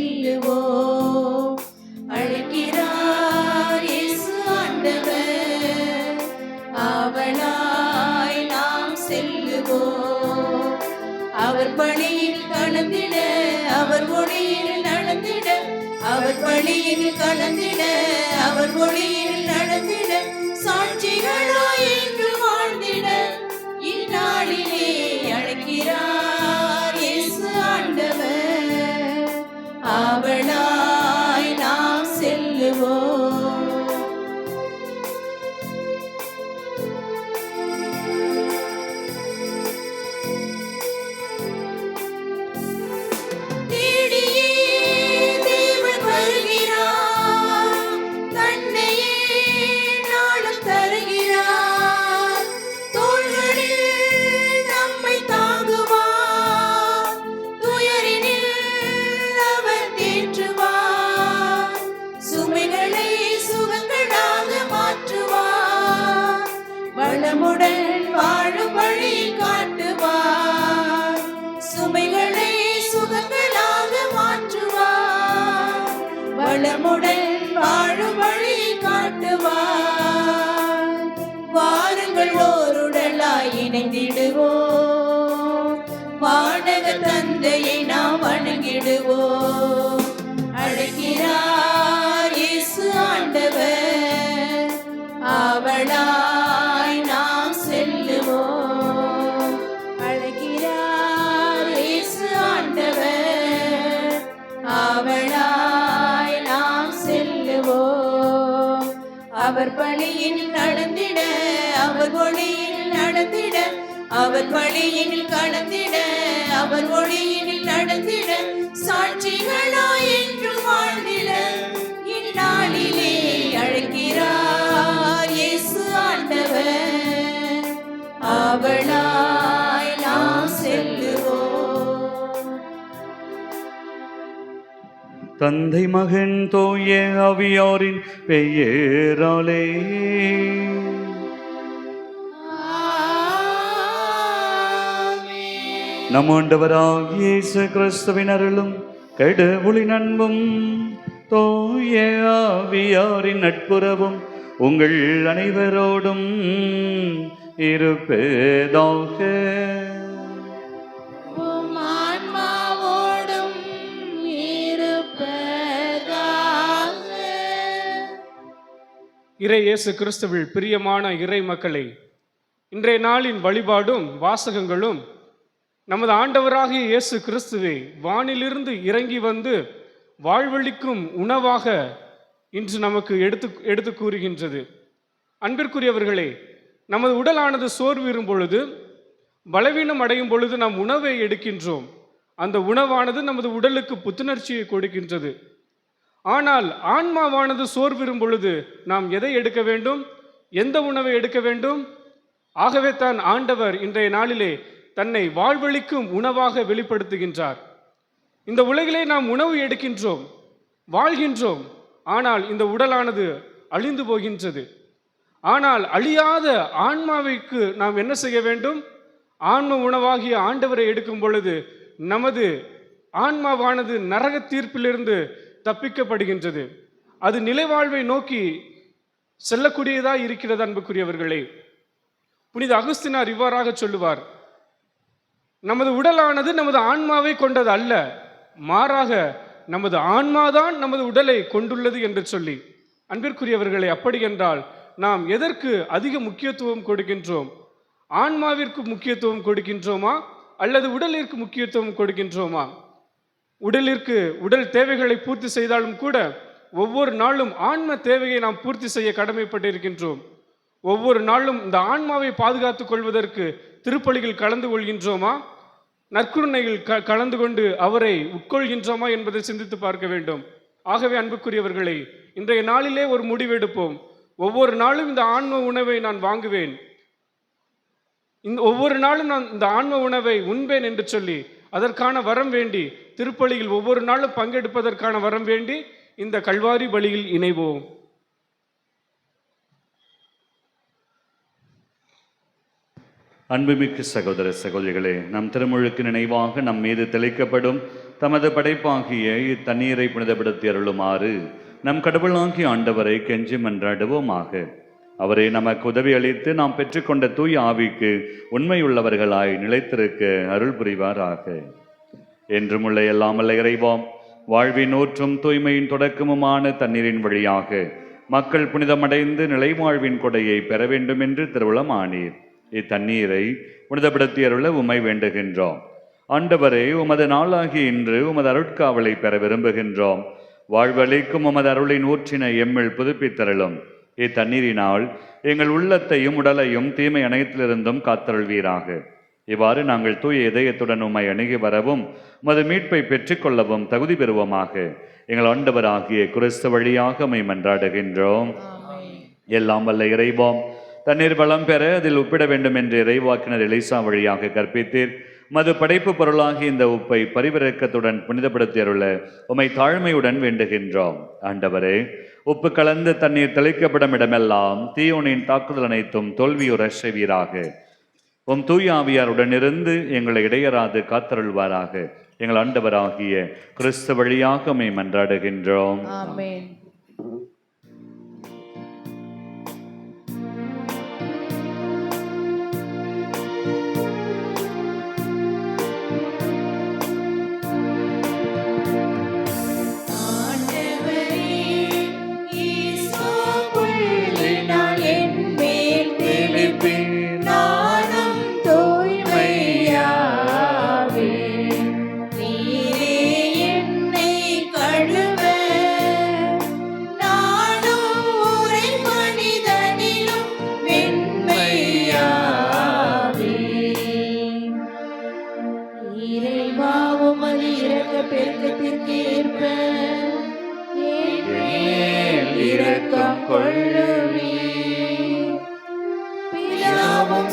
செல்லுவோம். அழைக்கிறார் இயேசு ஆண்டவர், ஆவலாய் நாம் செல்லுவோம். அவர் பணியில் கலந்திட, அவர் ஒளியில் நடந்திட, அவர் பணியில் கலந்திட, அவர் ஒளியில் நடந்திட, சாட்சிகளாய் என்று வாழ்ந்திட இந்நாளிலே அழைக்கிறார் இயேசு ஆண்டவர், ஆவலாய் நாம் செல்லுவோம். வளமுடன் வாழும் வழி காட்டுவார், சுமைகளை சுகங்களாக மாற்றுவார். வளமுடன் வாழும் வழி காட்டுவார். வாருங்கள் ஓருடலாய் இணைந்திடுவோம், வானக தந்தையை நாம் வணங்கிடுவோம். அழைக்கிறார் இயேசு ஆண்டவர், ஆவலாய் நாம் செல்லுவோம். அழைக்கிறார் இயேசு ஆண்டவர், ஆவலாய் நாம் செல்லுவோம். அவர் பணியில் நடந்திட, அவர் ஒளியில் நடந்திட, அவர் பணியில் கடந்திட, அவர் ஒளியில் நடந்திட, சாட்சிகளாய் என்று வாழ்ந்திட இந்நாளிலே அழைக்கிறார் இயேசு ஆண்டவர், ஆவலாய் நாம் செல்லுவோம். தந்தை மகன் தூய ஆவியாரின் பெயராலே நம் ஆண்டவராகிய இயேசு கிறிஸ்துவின் அருளும் கடவுளின் அன்பும் தூய ஆவியாரின் நட்புறவும் உங்கள் அனைவரோடும் இருப்பதாக. இறை இயேசு கிறிஸ்துவில் பிரியமான இறை மக்களே, இன்றைய நாளின் வழிபாடும் வாசகங்களும் நமது ஆண்டவராகிய இயேசு கிறிஸ்துவை வானிலிருந்து இறங்கி வந்து வாழ்வளிக்கும் உணவாக இன்று நமக்கு எடுத்து கூறுகின்றது. அன்பிற்குரியவர்களே, நமது உடலானது சோர்விரும் பொழுது, பலவீனம் அடையும் பொழுது நாம் உணவை எடுக்கின்றோம். அந்த உணவானது நமது உடலுக்கு புத்துணர்ச்சியை கொடுக்கின்றது. ஆனால் ஆன்மாவானது சோர்விரும் பொழுது நாம் எதை எடுக்க வேண்டும்? எந்த உணவை எடுக்க வேண்டும்? ஆகவே தான் ஆண்டவர் இன்றைய நாளிலே தன்னை வாழ்வளிக்கும் உணவாக வெளிப்படுத்துகின்றார். இந்த உலகிலே நாம் உணவு எடுக்கின்றோம், வாழ்கின்றோம். ஆனால் இந்த உடலானது அழிந்து போகின்றது. ஆனால் அழியாத ஆன்மாவிற்கு நாம் என்ன செய்ய வேண்டும்? ஆன்ம உணவாகிய ஆண்டவரை எடுக்கும் பொழுது நமது ஆன்மாவானது நரக தீர்ப்பிலிருந்து தப்பிக்கப்படுகின்றது. அது நிலைவாழ்வை நோக்கி செல்லக்கூடியதா இருக்கிறது. அன்புக்குரியவர்களே, புனித அகுஸ்தினார் இவ்வாறாக சொல்லுவார், நமது உடலானது நமது ஆன்மாவை கொண்டது அல்ல, மாறாக நமது ஆன்மாதான் நமது உடலை கொண்டுள்ளது என்று சொல்லி. அன்பிற்குரியவர்களே, அப்படி என்றால் நாம் எதற்கு அதிக முக்கியத்துவம் கொடுக்கின்றோம்? ஆன்மாவிற்கு முக்கியத்துவம் கொடுக்கின்றோமா அல்லது உடலிற்கு முக்கியத்துவம் கொடுக்கின்றோமா? உடல் தேவைகளை பூர்த்தி செய்தாலும் கூட ஒவ்வொரு நாளும் ஆன்ம தேவையை நாம் பூர்த்தி செய்ய கடமைப்பட்டிருக்கின்றோம். ஒவ்வொரு நாளும் இந்த ஆன்மாவை பாதுகாத்துக் கொள்வதற்கு திருப்பலிகள் கலந்து கொள்கின்றோமா? நற்கருணையில் கலந்து கொண்டு அவரை உட்கொள்கின்றோமா என்பதை சிந்தித்து பார்க்க வேண்டும். ஆகவே அன்புக்குரியவர்களை, இன்றைய நாளிலே ஒரு முடிவெடுப்போம். ஒவ்வொரு நாளும் இந்த ஆன்ம உணவை நான் வாங்குவேன், ஒவ்வொரு நாளும் நான் இந்த ஆன்ம உணவை உண்பேன் என்று சொல்லி அதற்கான வரம் வேண்டி திருப்பலியில் ஒவ்வொரு நாளும் பங்கெடுப்பதற்கான வரம் வேண்டி இந்த கல்வாரி பலியில் இணைவோம். அன்புமிக்க சகோதர சகோதரிகளே, நம் திருமுழுக்கு நினைவாக நம் மீது தெளிக்கப்படும் தமது படைப்பாகிய இத்தண்ணீரை புனிதப்படுத்தி அருளுமாறு நம் கடவுளாகிய ஆண்டவரை கெஞ்சி மன்றாடுவோமாக. அவரை நமக்கு உதவி அளித்து நாம் பெற்றுக்கொண்ட தூய ஆவிக்கு உண்மையுள்ளவர்களாய் நிலைத்திருக்க அருள் புரிவாராக. என்றும் உள்ள எல்லாமல்ல இறைவாம், வாழ்வின் ஊற்றும் தூய்மையின் தொடக்கமுமான தண்ணீரின் வழியாக மக்கள் புனிதமடைந்து நிலைவாழ்வின் கொடையை பெற வேண்டும் என்று திருவுளமானீர். இத்தண்ணீரை புனிதப்படுத்தி அருள உம்மை வேண்டுகின்றோம். ஆண்டவரே, உமது நாளாகி இன்று உமது அருட்காவலை பெற விரும்புகின்றோம். வாழ்வளிக்கும் உமது அருளின் ஊற்றினை எம்மில் புதுப்பித்தருளும். இத்தண்ணீரினால் எங்கள் உள்ளத்தையும் உடலையும் தீமை அனைத்திலிருந்தும் காத்தருள்வீராக. இவ்வாறு நாங்கள் தூய இதயத்துடன் உம்மை அணுகி வரவும் உமது மீட்பை பெற்றுக்கொள்ளவும் தகுதி பெறுவோமாக. எங்கள் ஆண்டவராகிய கிறிஸ்து வழியாக உம்மை மன்றாடுகின்றோம். எல்லாம் வல்ல இறைவாம், தண்ணீர் வளம் பெற அதில் உப்பிட வேண்டும் என்று இறைவாக்கினர் எலிசா வழியாக கற்பித்தீர். மது படைப்பு பொருளாகி இந்த உப்பை பரிவிரக்கத்துடன் புனிதப்படுத்தி அருள உம்மை தாழ்மையுடன் வேண்டுகின்றோம். ஆண்டவரே, உப்பு கலந்து தண்ணீர் தெளிக்கப்படும் இடமெல்லாம் தீயோனின் தாக்குதல் அனைத்தும் தோல்வியுற செய்வீராக. உம் தூய ஆவியாருடன் இருந்து எங்களை இடையராது காத்தருள்வாராக. எங்கள் ஆண்டவராகிய கிறிஸ்து வழியாக உம்மை மன்றாடுகின்றோம். ஆமென்.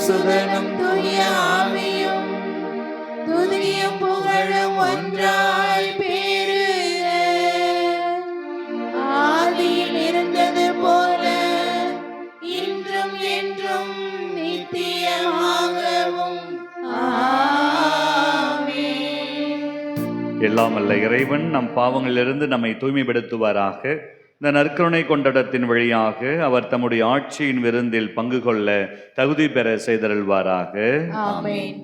சுதனும் தூய ஆவியும் துதியும் புகழும் ஒன்றாய் பெருக. ஆதியில் இருந்தது போல இன்றும் என்றும் நித்தியமாகவும் ஆமென். எல்லாம் அல்ல இறைவன் நம் பாவங்களிலிருந்து நம்மை தூய்மைப்படுத்துவாராக. இந்த நற்கருணை கொண்டாட்டத்தின் வழியாக அவர் தம்முடைய ஆட்சியின் விருந்தில் பங்கு கொள்ள தகுதி பெற செய்தருள்வாராக. ஆமென்.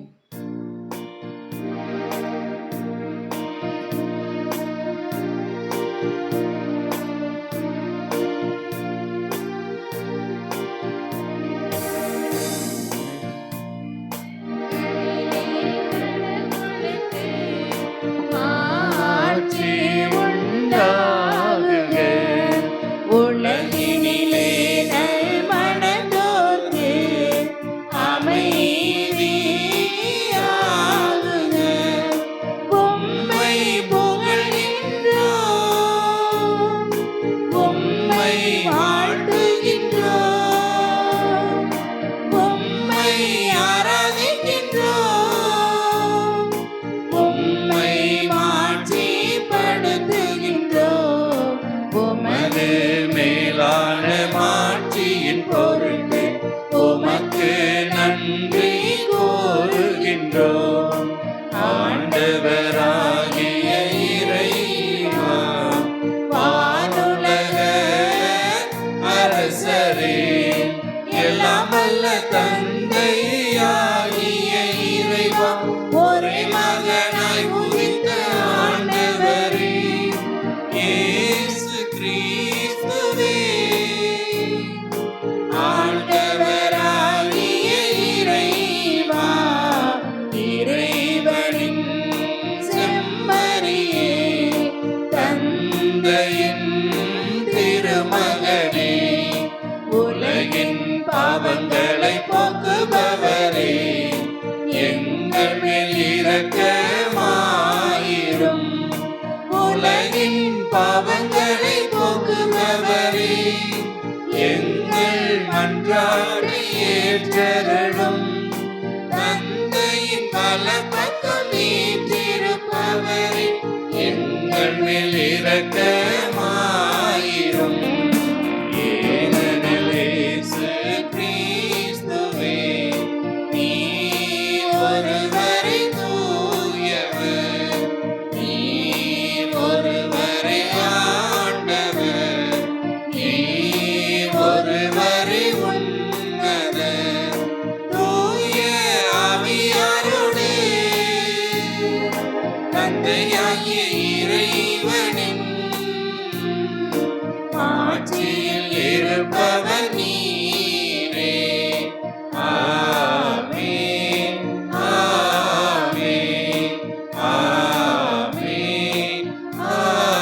பாவங்களை போக்குபவரே, எங்கள் மேல் இரக்கமாயிரும். உலகின் பாவங்களை போக்குபவரே, எங்கள் மன்றாட்டை ஏற்றருளும். தந்தையின் வலப்பக்கம் வீற்றிருப்பவரே, எங்கள் மேல் இரக்கமாயிரும். நீ இருப்பவர் நீரே. ஆமென், ஆமென், ஆமென், ஆமென்.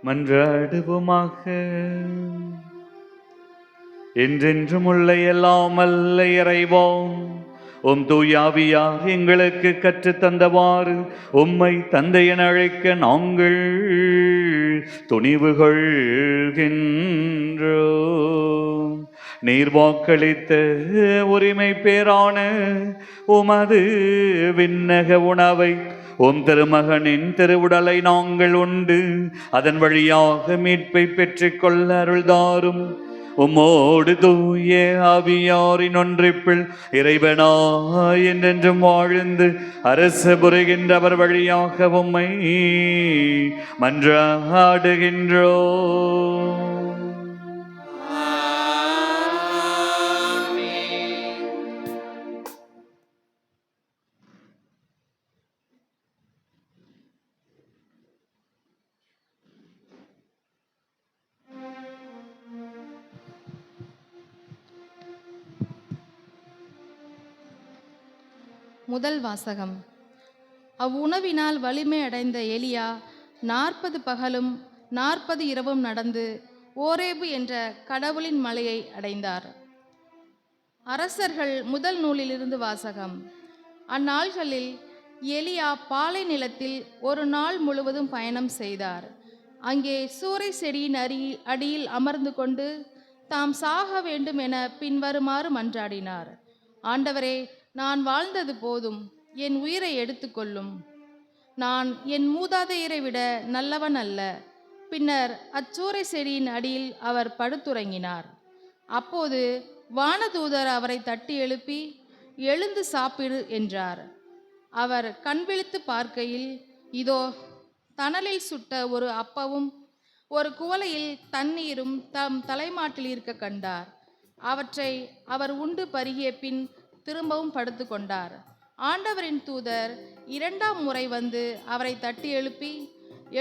மன்றாடுவோமாக. என்றென்றும் உள்ள எல்லாம் அல்ல இறைவா, உம் தூயாவியார் எங்களுக்கு கற்றுத் தந்தவாறு உம்மை தந்தை என அழைக்க நாங்கள் துணிவு கொள்கின்றோம். நீர் வாக்களித்த உரிமை பேரான உமது விண்ணக உணவை உம் திருமகனின் திருவுடலை நாங்கள் உண்டு அதன் வழியாக மீட்பை பெற்றுக்கொள்ள அருள்தாரும். உம்மோடு தூய ஆவியாரின் ஒன்றிப்பில் இறைவனாய் என்றென்றும் வாழ்ந்து அரசு புரிகின்றவர் வழியாக உம்மை மன்றாடுகின்றோம். முதல் வாசகம். அவ்வுணவினால் வலிமை அடைந்த எலியா 40 பகலும் 40 இரவும் நடந்து ஓரேபு என்ற கடவுளின் மலையை அடைந்தார். அரசர்கள் முதல் நூலிலிருந்து வாசகம். அந்நாள்களில் எலியா பாலை நிலத்தில் ஒரு நாள் முழுவதும் பயணம் செய்தார். அங்கே சூரை செடியின் அடியில் அமர்ந்து கொண்டு தாம் சாக வேண்டும் என பின்வருமாறு மன்றாடினார். ஆண்டவரே, நான் வாழ்ந்தது போதும், என் உயிரை எடுத்துக்கொள்ளும். நான் என் மூதாதையரை விட நல்லவன் அல்ல. பின்னர் அச்சூரை செடியின் அடியில் அவர் படுத்துறங்கினார். அப்போது வானதூதர் அவரை தட்டி எழுப்பி, எழுந்து சாப்பிடு என்றார். அவர் கண்விழித்து பார்க்கையில், இதோ தணலில் சுட்ட ஒரு அப்பமும் ஒரு குவளையில் தண்ணீரும் தம் தலைமாட்டில் இருக்க கண்டார். அவற்றை அவர் உண்டு பருகிய பின் திரும்பவும் படுத்து கொண்டார். ஆண்டவரின் தூதர் 2ஆம் முறை வந்து அவரை தட்டி எழுப்பி,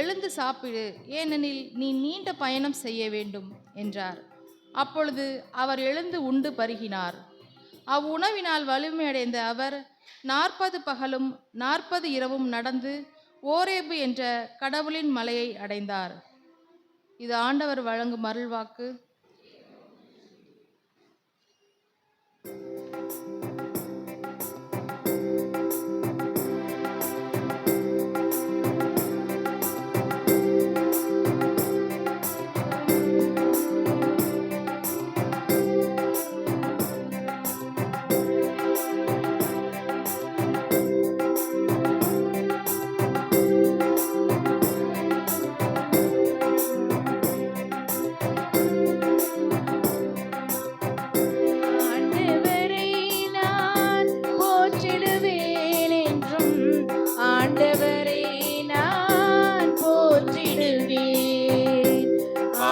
எழுந்து சாப்பிடு, ஏனெனில் நீ நீண்ட பயணம் செய்ய வேண்டும் என்றார். அப்பொழுது அவர் எழுந்து உண்டு பருகினார். அவ்வுணவினால் வலிமையடைந்த அவர் 40 பகலும் 40 இரவும் நடந்து ஓரேபு என்ற கடவுளின் மலையை அடைந்தார். இது ஆண்டவர் வழங்கும் அருள்வாக்கு.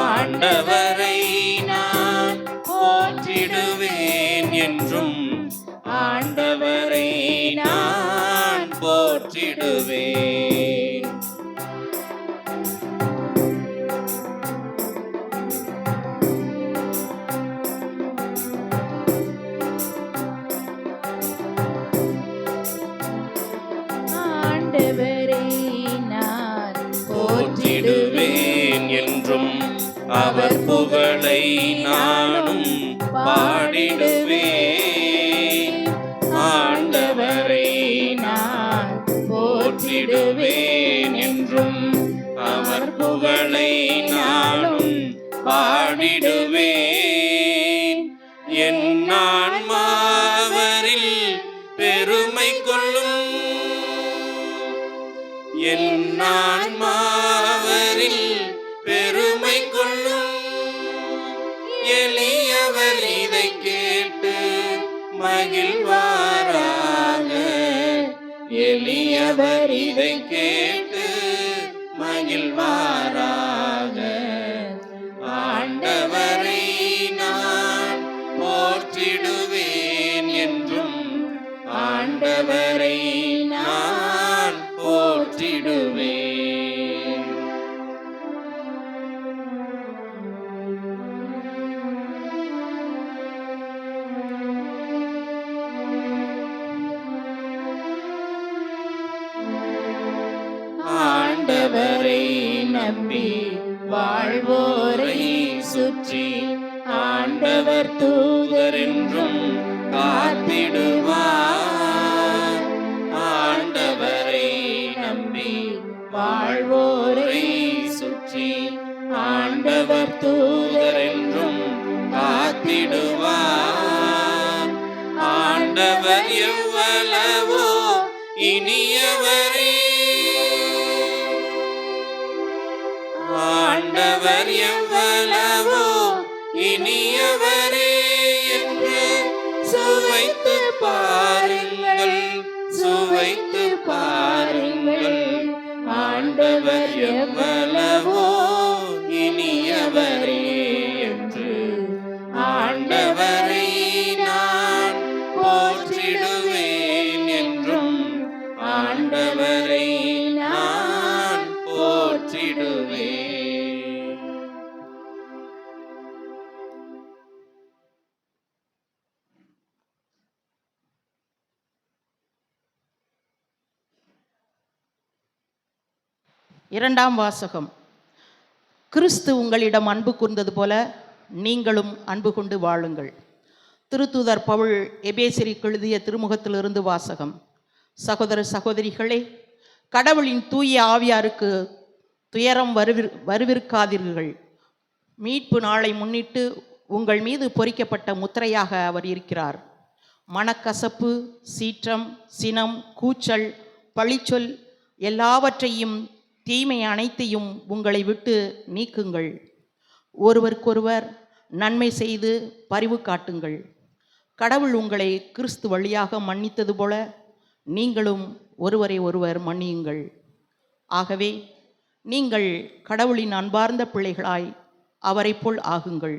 ஆண்டவரை நான் போற்றிடுவேன் என்றும், ஆண்டவரை நான் போற்றிடுவேன். ஆண்டவரை நான் போற்றிடுவேன் என்றும், அவர் புகழை நானும் பாடிடுவேன். ஆண்டவரை நான் போற்றிடுவேன் என்றும், அவர் புகழை நானும் பாடிடுவேன். என் ஆன்மாவரில் பெருமை கொள்ளும், என் ஆன்மாவரில் பெருமை கொள்ளும். எளியவர் இதை கேட்டு மகிழ்வாராக, எளியவர் இதை கேட்டு மகிழ்வாராக. ஆண்டவரை நான் போற்றிடுவேன் என்றும், ஆண்டவரை நான் போற்றிடுவேன். ஆண்டவரை நம்பி வாழ்வோரை சுற்றி ஆண்டவர் தூதரென்றும் காத்திடுவார். ஆண்டவரை நம்பி வாழ்வோரை சுற்றி ஆண்டவர் தூதரென்றும் காத்திடுவார். ஆண்டவர் எவ்வளவோ இனியவரே, ஆண்டவர் எவ்வளவோ இனியவரே என்று சுவைத்து பாருங்கள், சுவைத்து பாருங்கள். ஆண்டவர் எவ்வளவோ இனியவரே என்று ஆண்டவரை நான் போற்றிடுவேன் என்றும் ஆண்டவரை நான் போற்றிடுவேன். இரண்டாம் வாசகம். கிறிஸ்து உங்களிடம் அன்பு கூர்ந்தது போல நீங்களும் அன்பு கொண்டு வாழுங்கள். திருத்தூதர் பவுல் எபேசியருக்கு எழுதிய திருமுகத்திலிருந்து வாசகம். சகோதர சகோதரிகளே, கடவுளின் தூய ஆவியாருக்கு துயரம் வருவிருக்காதீர்கள். மீட்பு நாளை முன்னிட்டு உங்கள் மீது பொறிக்கப்பட்ட முத்திரையாக அவர் இருக்கிறார். மனக்கசப்பு, சீற்றம், சினம், கூச்சல், பழிச்சொல் எல்லாவற்றையும் தீமை அனைத்தையும் உங்களை விட்டு நீக்குங்கள். ஒருவருக்கொருவர் நன்மை செய்து பரிவு காட்டுங்கள். கடவுள் உங்களை கிறிஸ்து வழியாக மன்னித்தது போல நீங்களும் ஒருவரை ஒருவர் மன்னியுங்கள். ஆகவே நீங்கள் கடவுளின் அன்பார்ந்த பிள்ளைகளாய் அவரை போல் ஆகுங்கள்.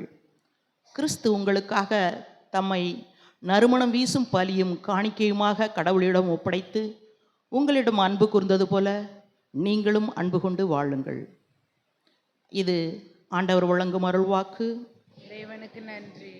கிறிஸ்து உங்களுக்காக தம்மை நறுமணம் வீசும் பலியும் காணிக்கையுமாக கடவுளிடம் ஒப்படைத்து உங்களிடம் அன்பு கூர்ந்தது போல நீங்களும் அன்பு கொண்டு வாழுங்கள். இது ஆண்டவர் வழங்கும் அருள்வாக்கு. இறைவனுக்கு நன்றி.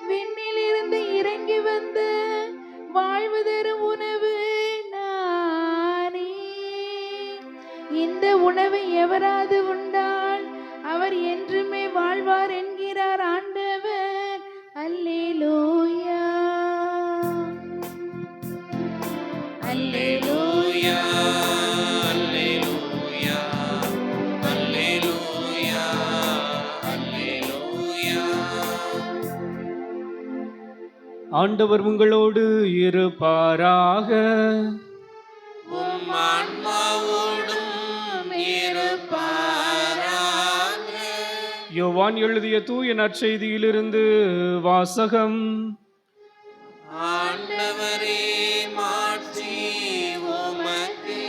விண்ணிலிருந்து இறங்கி வந்து வாழ்வு தரும் உணவு நானே. இந்த உணவை எவராது உண்டால் அவர் என்றுமே வாழ்வார் என்கிறார் ஆண்டவர். அல்லேலூயா, அல்லேலூயா, அல்லேலூயா, அல்லேலூயா, அல்லேலூயா. ஆண்டவர் உங்களோடு இருப்பாராக. உம் ஆன்மாவோடும் இருப்பாராக. யோவான் எழுதிய தூய நற்செய்தியிலிருந்து வாசகம். ஆண்டவரே, மாட்சி உமக்கே.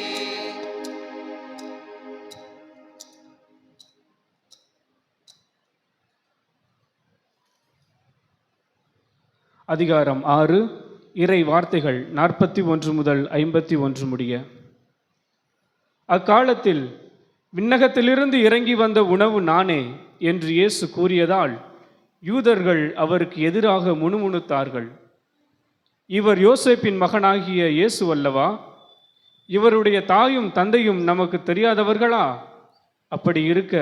அதிகாரம் 6, இறை வார்த்தைகள் 41 முதல் 51 முடிய. அக்காலத்தில் விண்ணகத்திலிருந்து இறங்கி வந்த உணவு நானே என்று இயேசு கூறியதால் யூதர்கள் அவருக்கு எதிராக முணுமுணுத்தார்கள். இவர் யோசேப்பின் மகனாகிய இயேசு அல்லவா? இவருடைய தாயும் தந்தையும் நமக்கு தெரியாதவர்களா? அப்படி இருக்க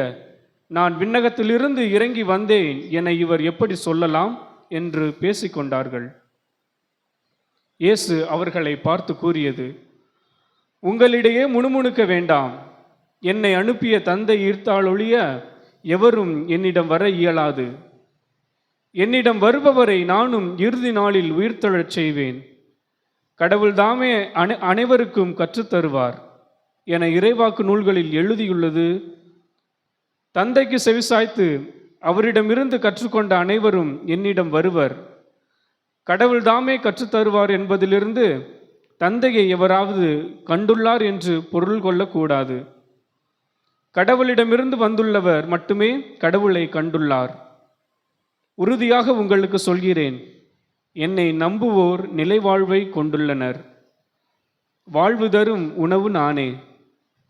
நான் விண்ணகத்திலிருந்து இறங்கி வந்தேன் என இவர் எப்படி சொல்லலாம் என்று பேசிக்கொண்டார்கள். இயேசு அவர்களை பார்த்து கூறியது, உங்களிடையே முணுமுணுக்க வேண்டாம். என்னை அனுப்பிய தந்தை ஈர்த்தாலொழிய எவரும் என்னிடம் வர இயலாது. என்னிடம் வருபவரை நானும் இறுதி நாளில் உயிர்த்தெழச் செய்வேன். கடவுள் தாமே அனைவருக்கும் கற்றுத்தருவார் என இறைவாக்கு நூல்களில் எழுதியுள்ளது. தந்தைக்கு செவிசாய்த்து அவரிடமிருந்து கற்றுக்கொண்ட அனைவரும் என்னிடம் வருவர். கடவுள் தாமே கற்றுத்தருவார் என்பதிலிருந்து தந்தையை எவராவது கண்டுள்ளார் என்று பொருள் கொள்ளக்கூடாது. கடவுளிடமிருந்து வந்துள்ளவர் மட்டுமே கடவுளை கண்டுள்ளார். உறுதியாக உங்களுக்கு சொல்கிறேன், என்னை நம்புவோர் நிலைவாழ்வை கொண்டுள்ளனர். வாழ்வு தரும் உணவு நானே.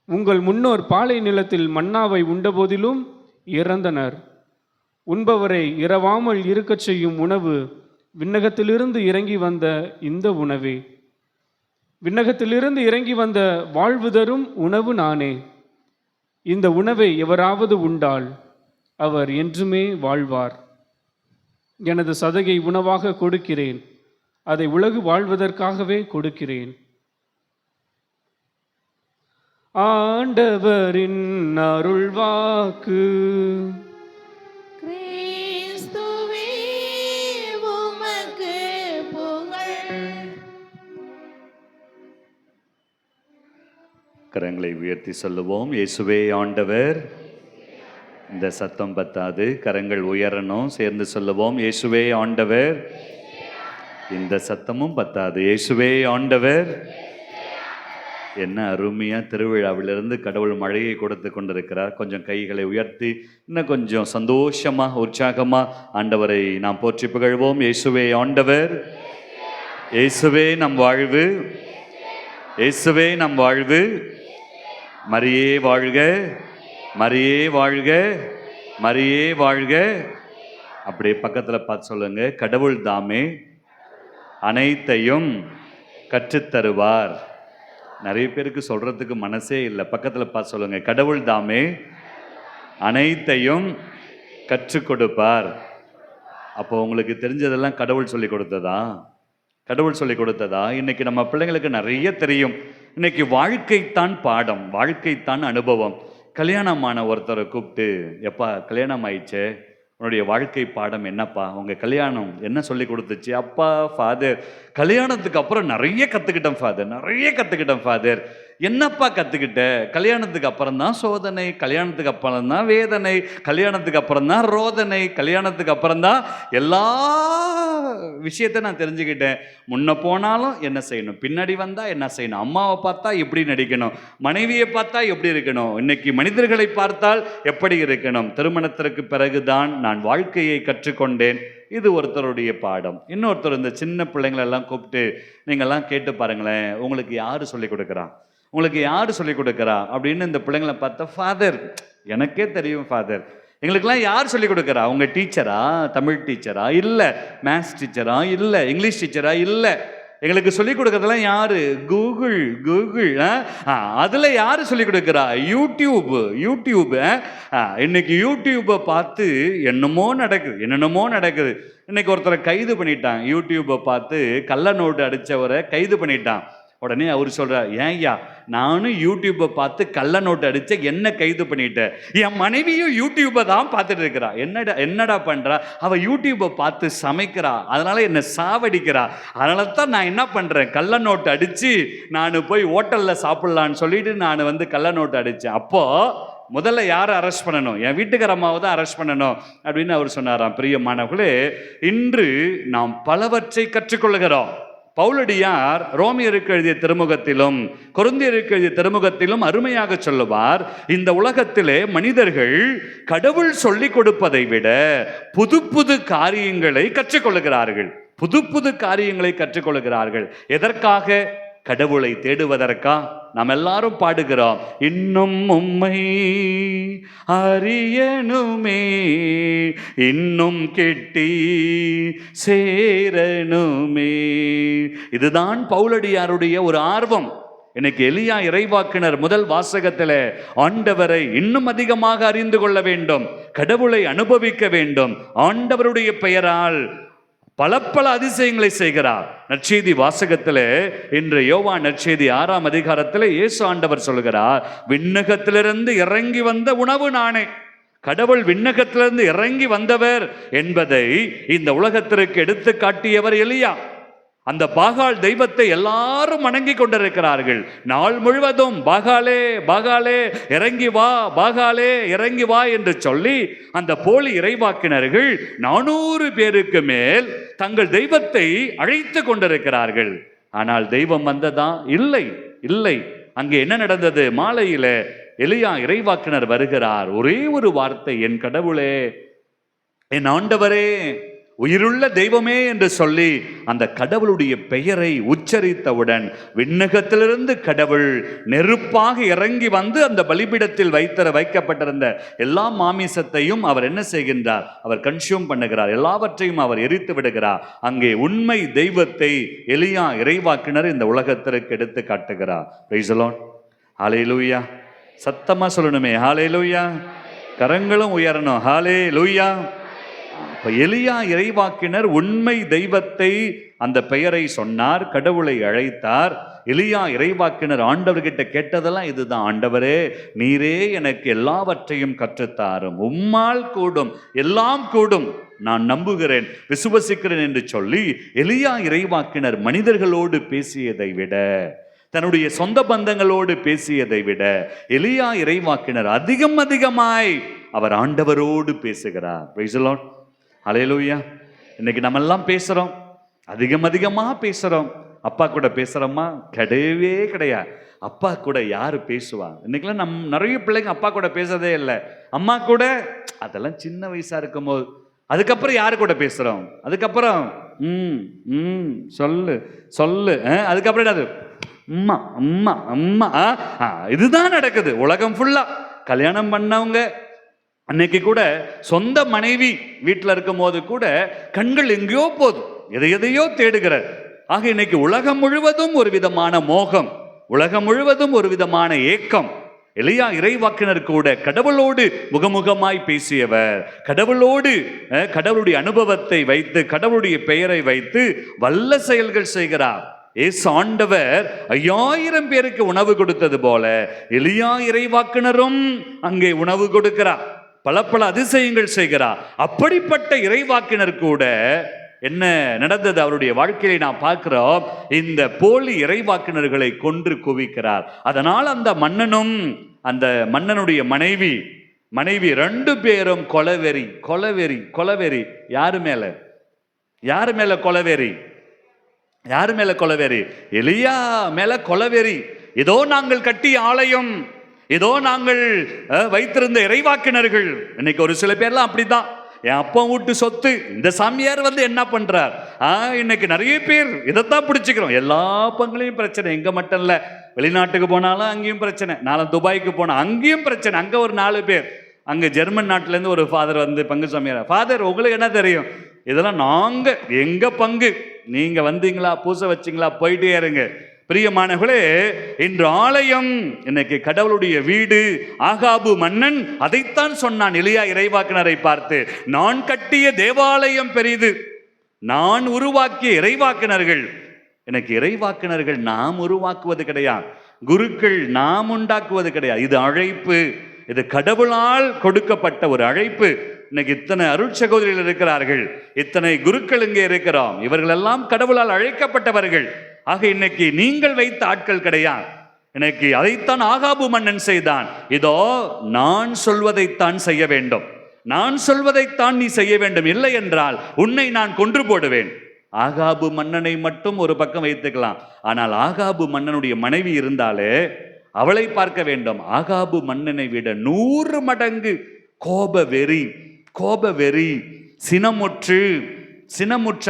உங்கள் முன்னோர் பாலை நிலத்தில் மன்னாவை உண்டபோதிலும் இறந்தனர். உண்பவரை இரவாமல் இருக்கச் செய்யும் உணவு விண்ணகத்திலிருந்து இறங்கி வந்த இந்த உணவே. விண்ணகத்திலிருந்து இறங்கி வந்த வாழ்வு தரும் உணவு நானே. இந்த உணவை எவராவது உண்டால் அவர் என்றுமே வாழ்வார். எனது சதையை உணவாக கொடுக்கிறேன், அதை உலகு வாழ்வதற்காகவே கொடுக்கிறேன். ஆண்டவரின் அருள்வாக்கு. கிறிஸ்துவே உமக்கு புகழ். கரங்களை உயர்த்தி சொல்லுவோம். இயேசுவே ஆண்டவர். இந்த சத்தம் பத்தாது, கரங்கள் உயரணும். சேர்ந்து சொல்லுவோம், இயேசுவே ஆண்டவர். இந்த சத்தமும் பத்தாது, இயேசுவே ஆண்டவர். என்ன அருமையா திருவிழாவிலிருந்து கடவுள் மழையை கொடுத்து கொண்டிருக்கிறார். கொஞ்சம் கைகளை உயர்த்தி இன்னும் கொஞ்சம் சந்தோஷமா உற்சாகமா ஆண்டவரை நாம் போற்றி புகழ்வோம். இயேசுவே ஆண்டவர். இயேசுவே நம் வாழ்வு. இயேசுவே நம் வாழ்வு. மரியே வாழ்க, மரியே வாழ்க, மரியே வாழ்க. அப்படியே பக்கத்தில் பார்த்து சொல்லுங்க, கடவுள் தாமே அனைத்தையும் கற்றுத்தருவார். நிறைய பேருக்கு சொல்றதுக்கு மனசே இல்லை. பக்கத்தில் பார்த்து சொல்லுங்க, கடவுள் தாமே அனைத்தையும் கற்றுக் கொடுப்பார். அப்போ உங்களுக்கு தெரிஞ்சதெல்லாம் கடவுள் சொல்லி கொடுத்ததா? கடவுள் சொல்லி கொடுத்ததா? இன்னைக்கு நம்ம பிள்ளைங்களுக்கு நிறைய தெரியும். இன்னைக்கு வாழ்க்கைத்தான் பாடம், வாழ்க்கைத்தான் அனுபவம். கல்யாணமான ஒருத்தரை கூப்பிட்டு, எப்பா கல்யாணம் ஆயிடுச்சே, உன்னுடைய வாழ்க்கை பாடம் என்னப்பா, உங்கள் கல்யாணம் என்ன சொல்லி கொடுத்துச்சு? அப்பா ஃபாதர், கல்யாணத்துக்கு அப்புறம் நிறைய கற்றுக்கிட்டேன் ஃபாதர், நிறைய கற்றுக்கிட்டேன் ஃபாதர். என்னப்பா கற்றுக்கிட்ட? கல்யாணத்துக்கு அப்புறம் தான் சோதனை, கல்யாணத்துக்கு அப்புறம் தான் வேதனை, கல்யாணத்துக்கு அப்புறம் தான் ரோதனை, கல்யாணத்துக்கு அப்புறம் தான் எல்லா விஷயத்த நான் தெரிஞ்சுக்கிட்டேன். முன்ன போனாலும் என்ன செய்யணும், பின்னாடி வந்தால் என்ன செய்யணும், அம்மாவை பார்த்தா எப்படி நடிக்கணும், மனைவியை பார்த்தா எப்படி இருக்கணும், இன்னைக்கு மனிதர்களை பார்த்தால் எப்படி இருக்கணும். திருமணத்திற்கு பிறகுதான் நான் வாழ்க்கையை கற்றுக்கொண்டேன். இது ஒருத்தருடைய பாடம். இன்னொருத்தர் இந்த சின்ன பிள்ளைங்களெல்லாம் கூப்பிட்டு நீங்கள்லாம் கேட்டு பாருங்களேன், உங்களுக்கு யார் சொல்லி கொடுக்குறா, உங்களுக்கு யார் சொல்லி கொடுக்குறா அப்படின்னு இந்த பிள்ளைங்களை பார்த்தா, ஃபாதர் எனக்கே தெரியும் ஃபாதர், எங்களுக்கெல்லாம் யார் சொல்லி கொடுக்குறா? உங்கள் டீச்சரா? தமிழ் டீச்சரா? இல்லை. மேத்ஸ் டீச்சரா? இல்லை. இங்கிலீஷ் டீச்சரா? இல்லை. எங்களுக்கு சொல்லிக் கொடுக்கறதெல்லாம் யாரு? கூகுள். கூகுள் அதில் யார் சொல்லிக் கொடுக்குறா? யூடியூப். யூடியூப் இன்னைக்கு யூடியூப்பை பார்த்து என்னமோ நடக்குது, என்னென்னமோ நடக்குது. இன்னைக்கு ஒருத்தரை கைது பண்ணிட்டான், யூடியூப்பை பார்த்து கள்ள நோட்டு அடித்தவரை கைது பண்ணிட்டான். உடனே அவர் சொல்கிறார், ஏன்யா நானும் யூடியூப்பை பார்த்து கள்ள நோட்டு அடித்த என்ன கைது பண்ணிட்டேன், என் மனைவியும் யூடியூப்பை தான் பார்த்துட்டு இருக்கிறா. என்னடா பண்ணுறா? அவள் யூடியூப்பை பார்த்து சமைக்கிறா, அதனால் என்னை சாவடிக்கிறா. அதனால தான் நான் என்ன பண்ணுறேன், கள்ள நோட்டு அடித்து நான் போய் ஹோட்டலில் சாப்பிட்லான்னு சொல்லிட்டு நான் கள்ள நோட்டு அடித்தேன். அப்போது முதல்ல யாரை அரெஸ்ட் பண்ணணும்? என் வீட்டுக்கார அம்மாவை தான் அரெஸ்ட் பண்ணணும் அப்படின்னு அவர் சொன்னாராம். பிரியமானவர்களே, இன்று நாம் பலவற்றை கற்றுக்கொள்கிறோம். பவுலடியார் ரோமியருக்கு எழுதிய திருமுகத்திலும் கொரிந்தியருக்கு எழுதிய திருமுகத்திலும் அருமையாக சொல்லுவார், இந்த உலகத்திலே மனிதர்கள் கடவுள் சொல்லிக் கொடுப்பதை விட புது புது காரியங்களை கற்றுக்கொள்கிறார்கள். புது புது காரியங்களை கற்றுக்கொள்கிறார்கள். எதற்காக? கடவுளை தேடுவதற்கா? நாம் எல்லாரும் பாடுகிறோம், இன்னும் உம்மை அறியணுமே, இன்னும் கெட்டி சேரணுமே. இதுதான் பவுலடியாருடைய ஒரு ஆர்வம். இன்னைக்கு எலியா இறைவாக்கினர் முதல் வாசகத்தில் ஆண்டவரை இன்னும் அதிகமாக அறிந்து கொள்ள வேண்டும், கடவுளை அனுபவிக்க வேண்டும், ஆண்டவருடைய பெயரால் பல பல அதிசயங்களை செய்கிறார். நற்செய்தி வாசகத்தில் இன்று யோவான் நற்செய்தி 6ஆம் அதிகாரத்தில் இயேசு ஆண்டவர் சொல்கிறார், விண்ணகத்திலிருந்து இறங்கி வந்த உணவு நானே. கடவுள் விண்ணகத்திலிருந்து இறங்கி வந்தவர் என்பதை இந்த உலகத்திற்கு எடுத்து காட்டியவர் எலியா. அந்த பாகால் தெய்வத்தை எல்லாரும் வணங்கி கொண்டிருக்கிறார்கள். நாள் முழுவதும் பாகாலே பாகாலே இறங்கி வா, பாகாலே இறங்கி வா என்று சொல்லி அந்த போலி இறைவாக்கினர்கள் 400 பேருக்கு மேல் தங்கள் தெய்வத்தை அழைத்து கொண்டிருக்கிறார்கள். ஆனால் தெய்வம் வந்ததா? இல்லை, இல்லை. அங்கே என்ன நடந்தது? மாலையில எலியா இறைவாக்கினர் வருகிறார். ஒரே ஒரு வார்த்தை, என் கடவுளே, என் ஆண்டவரே, உயிருள்ள தெய்வமே என்று சொல்லி அந்த கடவுளுடைய பெயரை உச்சரித்தவுடன் விண்ணகத்திலிருந்து கடவுள் நெருப்பாக இறங்கி வந்து அந்த பலிபீடத்தில் வைக்கப்பட்டிருந்த எல்லா மாமிசத்தையும் அவர் என்ன செய்கின்றார்? அவர் கன்சியூம் பண்ணுகிறார். எல்லாவற்றையும் அவர் எரித்து விடுகிறார். அங்கே உண்மை தெய்வத்தை எலியா இறைவாக்கினர் இந்த உலகத்திற்கு எடுத்து காட்டுகிறார். Praise the lord. ஹல்லேலூயா. சத்தமா சொல்லணுமே, ஹல்லேலூயா. கரங்களும் உயரணும், ஹல்லேலூயா. இப்ப எலியா இறைவாக்கினர் உண்மை தெய்வத்தை அந்த பெயரை சொன்னார், கடவுளை அழைத்தார். எலியா இறைவாக்கினர் ஆண்டவர்கிட்ட கேட்டதெல்லாம் இதுதான், ஆண்டவரே, நீரே எனக்கு எல்லாவற்றையும் கற்றுத்தாரும், உம்மால் கூடும், எல்லாம் கூடும், நான் நம்புகிறேன், விசுவசிக்கிறேன் என்று சொல்லி எலியா இறைவாக்கினர் மனிதர்களோடு பேசியதை விட, தன்னுடைய சொந்த பந்தங்களோடு பேசியதை விட எலியா இறைவாக்கினர் அதிகமாய் அவர் ஆண்டவரோடு பேசுகிறார். Praise the lord. ஹல்லேலூயா. இன்னைக்கு நம்ம எல்லாம் பேசுறோம், அதிகமா பேசுறோம். அப்பா கூட பேசுறோமா? கிடையவே கிடையாது. அப்பா கூட யாரு பேசுவா? இன்னைக்கெல்லாம் நிறைய பிள்ளைங்க அப்பா கூட பேசுறதே இல்லை. அம்மா கூட அதெல்லாம் சின்ன வயசா இருக்கும் போது. அதுக்கப்புறம் யாரு கூட பேசுறோம்? அதுக்கப்புறம் சொல்லு சொல்லு, அதுக்கப்புறம் என்னது? அம்மா அம்மா அம்மா. இதுதான் நடக்குது உலகம் ஃபுல்லா. கல்யாணம் பண்ணவங்க அன்னைக்கு கூட சொந்த மனைவி வீட்டில் இருக்கும் போது கூட கண்கள் எங்கேயோ போதும், எதையோ தேடுகிறார். ஆக இன்னைக்கு உலகம் முழுவதும் ஒரு விதமான மோகம், உலகம் முழுவதும் ஒரு விதமான ஏக்கம். எலியா இறைவாக்கினர் கூட கடவுளோடு முகமுகமாய் பேசியவர், கடவுளோடு கடவுளுடைய அனுபவத்தை வைத்து, கடவுளுடைய பெயரை வைத்து வல்ல செயல்கள் செய்கிறார். இயேசு ஆண்டவர் 5000 பேருக்கு உணவு கொடுத்தது போல எலியா இறைவாக்கினரும் அங்கே உணவு கொடுக்கிறார், பல அதிசயங்கள் செய்கிறார். அப்படிப்பட்ட இறைவாக்கினர் கூட என்ன நடந்தது அவருடைய வாழ்க்கையை நாம் பார்க்கிறோம். இந்த போலி இறைவாக்கினர்களை கொன்று குவிக்கிறார். அதனால் அந்த மன்னனும் அந்த மன்னனுடைய மனைவி 2 பேரும் கொலவெறி. யாரு மேல கொலவெறி? எலியா மேல கொலவெறி. இதோ நாங்கள் கட்டிய ஆலயம், இதோ நாங்கள் வைத்திருந்த இறைவாக்கினர்கள். இன்னைக்கு ஒரு சில பேர்லாம் அப்படிதான், என் அப்பா வீட்டு சொத்து, இந்த சாமியார் வந்து என்ன பண்றார்? இன்னைக்கு நிறைய பேர் இதைத்தான் பிடிச்சிக்கிறோம். எல்லா பங்குலையும் பிரச்சனை. எங்க மட்டும் இல்ல, வெளிநாட்டுக்கு போனாலும் அங்கேயும் பிரச்சனை. நானும் துபாய்க்கு போனா அங்கேயும் பிரச்சனை. அங்க ஒரு 4 பேர், அங்க ஜெர்மன் நாட்டுல இருந்து ஒரு ஃபாதர் வந்து பங்கு சாமியார், ஃபாதர் உங்களுக்கு என்ன தெரியும்? இதெல்லாம் நாங்க எங்க பங்கு, நீங்க வந்தீங்களா, பூசை வச்சிங்களா, போயிட்டே இருங்க. பிரியமானவர்களே, இன்று ஆலயம், இன்னைக்கு கடவுளுடைய வீடு. ஆகாபு மன்னன் அதைத்தான் சொன்னான் எலியா இறைவாக்கினரை பார்த்து, நான் கட்டிய தேவாலயம் பெரிது, நான் உருவாக்கிய இறைவாக்கினர்கள். எனக்கு இறைவாக்கினர்கள் நாம் உருவாக்குவது கிடையாது, குருக்கள் நாம் உண்டாக்குவது கிடையாது. இது அழைப்பு, இது கடவுளால் கொடுக்கப்பட்ட ஒரு அழைப்பு. இன்னைக்கு இத்தனை அருட்சகோதரிகள் இருக்கிறார்கள், இத்தனை குருக்கள் இங்கே இருக்கிறோம். இவர்கள் எல்லாம் கடவுளால் அழைக்கப்பட்டவர்கள். ஆக இன்னைக்கு நீங்கள் வைத்த ஆட்கள் கிடையாது. இன்னைக்கு அதைத்தான் ஆகாபு மன்னன் செய்தான். இதோ நான் சொல்வதைத்தான் செய்ய வேண்டும், நான் சொல்வதைத்தான் நீ செய்ய வேண்டும், இல்லை என்றால் உன்னை நான் கொன்று போடுவேன். ஆகாபு மன்னனை மட்டும் ஒரு பக்கம் வைத்துக்கலாம். ஆனால் ஆகாபு மன்னனுடைய மனைவி இருந்தாலே அவளை பார்க்க வேண்டும். ஆகாபு மன்னனை விட 100 மடங்கு கோப வெறி, சினமுற்று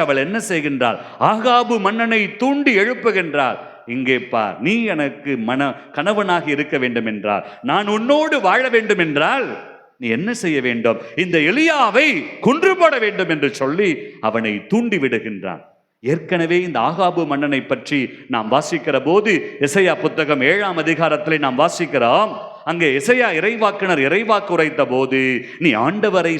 அவள் என்ன செய்கின்றாள்? ஆகாபு மன்னனை தூண்டி எழுப்புகின்றாள். இங்கே பார், நீ எனக்கு கணவனாக இருக்க வேண்டும் என்றால், நான் உன்னோடு வாழ வேண்டும் என்றால் நீ என்ன செய்ய வேண்டும்? இந்த எலியாவை கொன்று போட வேண்டும் என்று சொல்லி அவனை தூண்டி விடுகின்றான். ஏற்கனவே இந்த ஆகாபு மன்னனை பற்றி நாம் வாசிக்கிற போது எசையா புத்தகம் 7ஆம் அதிகாரத்திலே நாம் வாசிக்கிறோம். அங்கே எசையா இறைவாக்கினர் இறைவாக்கு உரைத்த போது, நீ ஆண்டவரை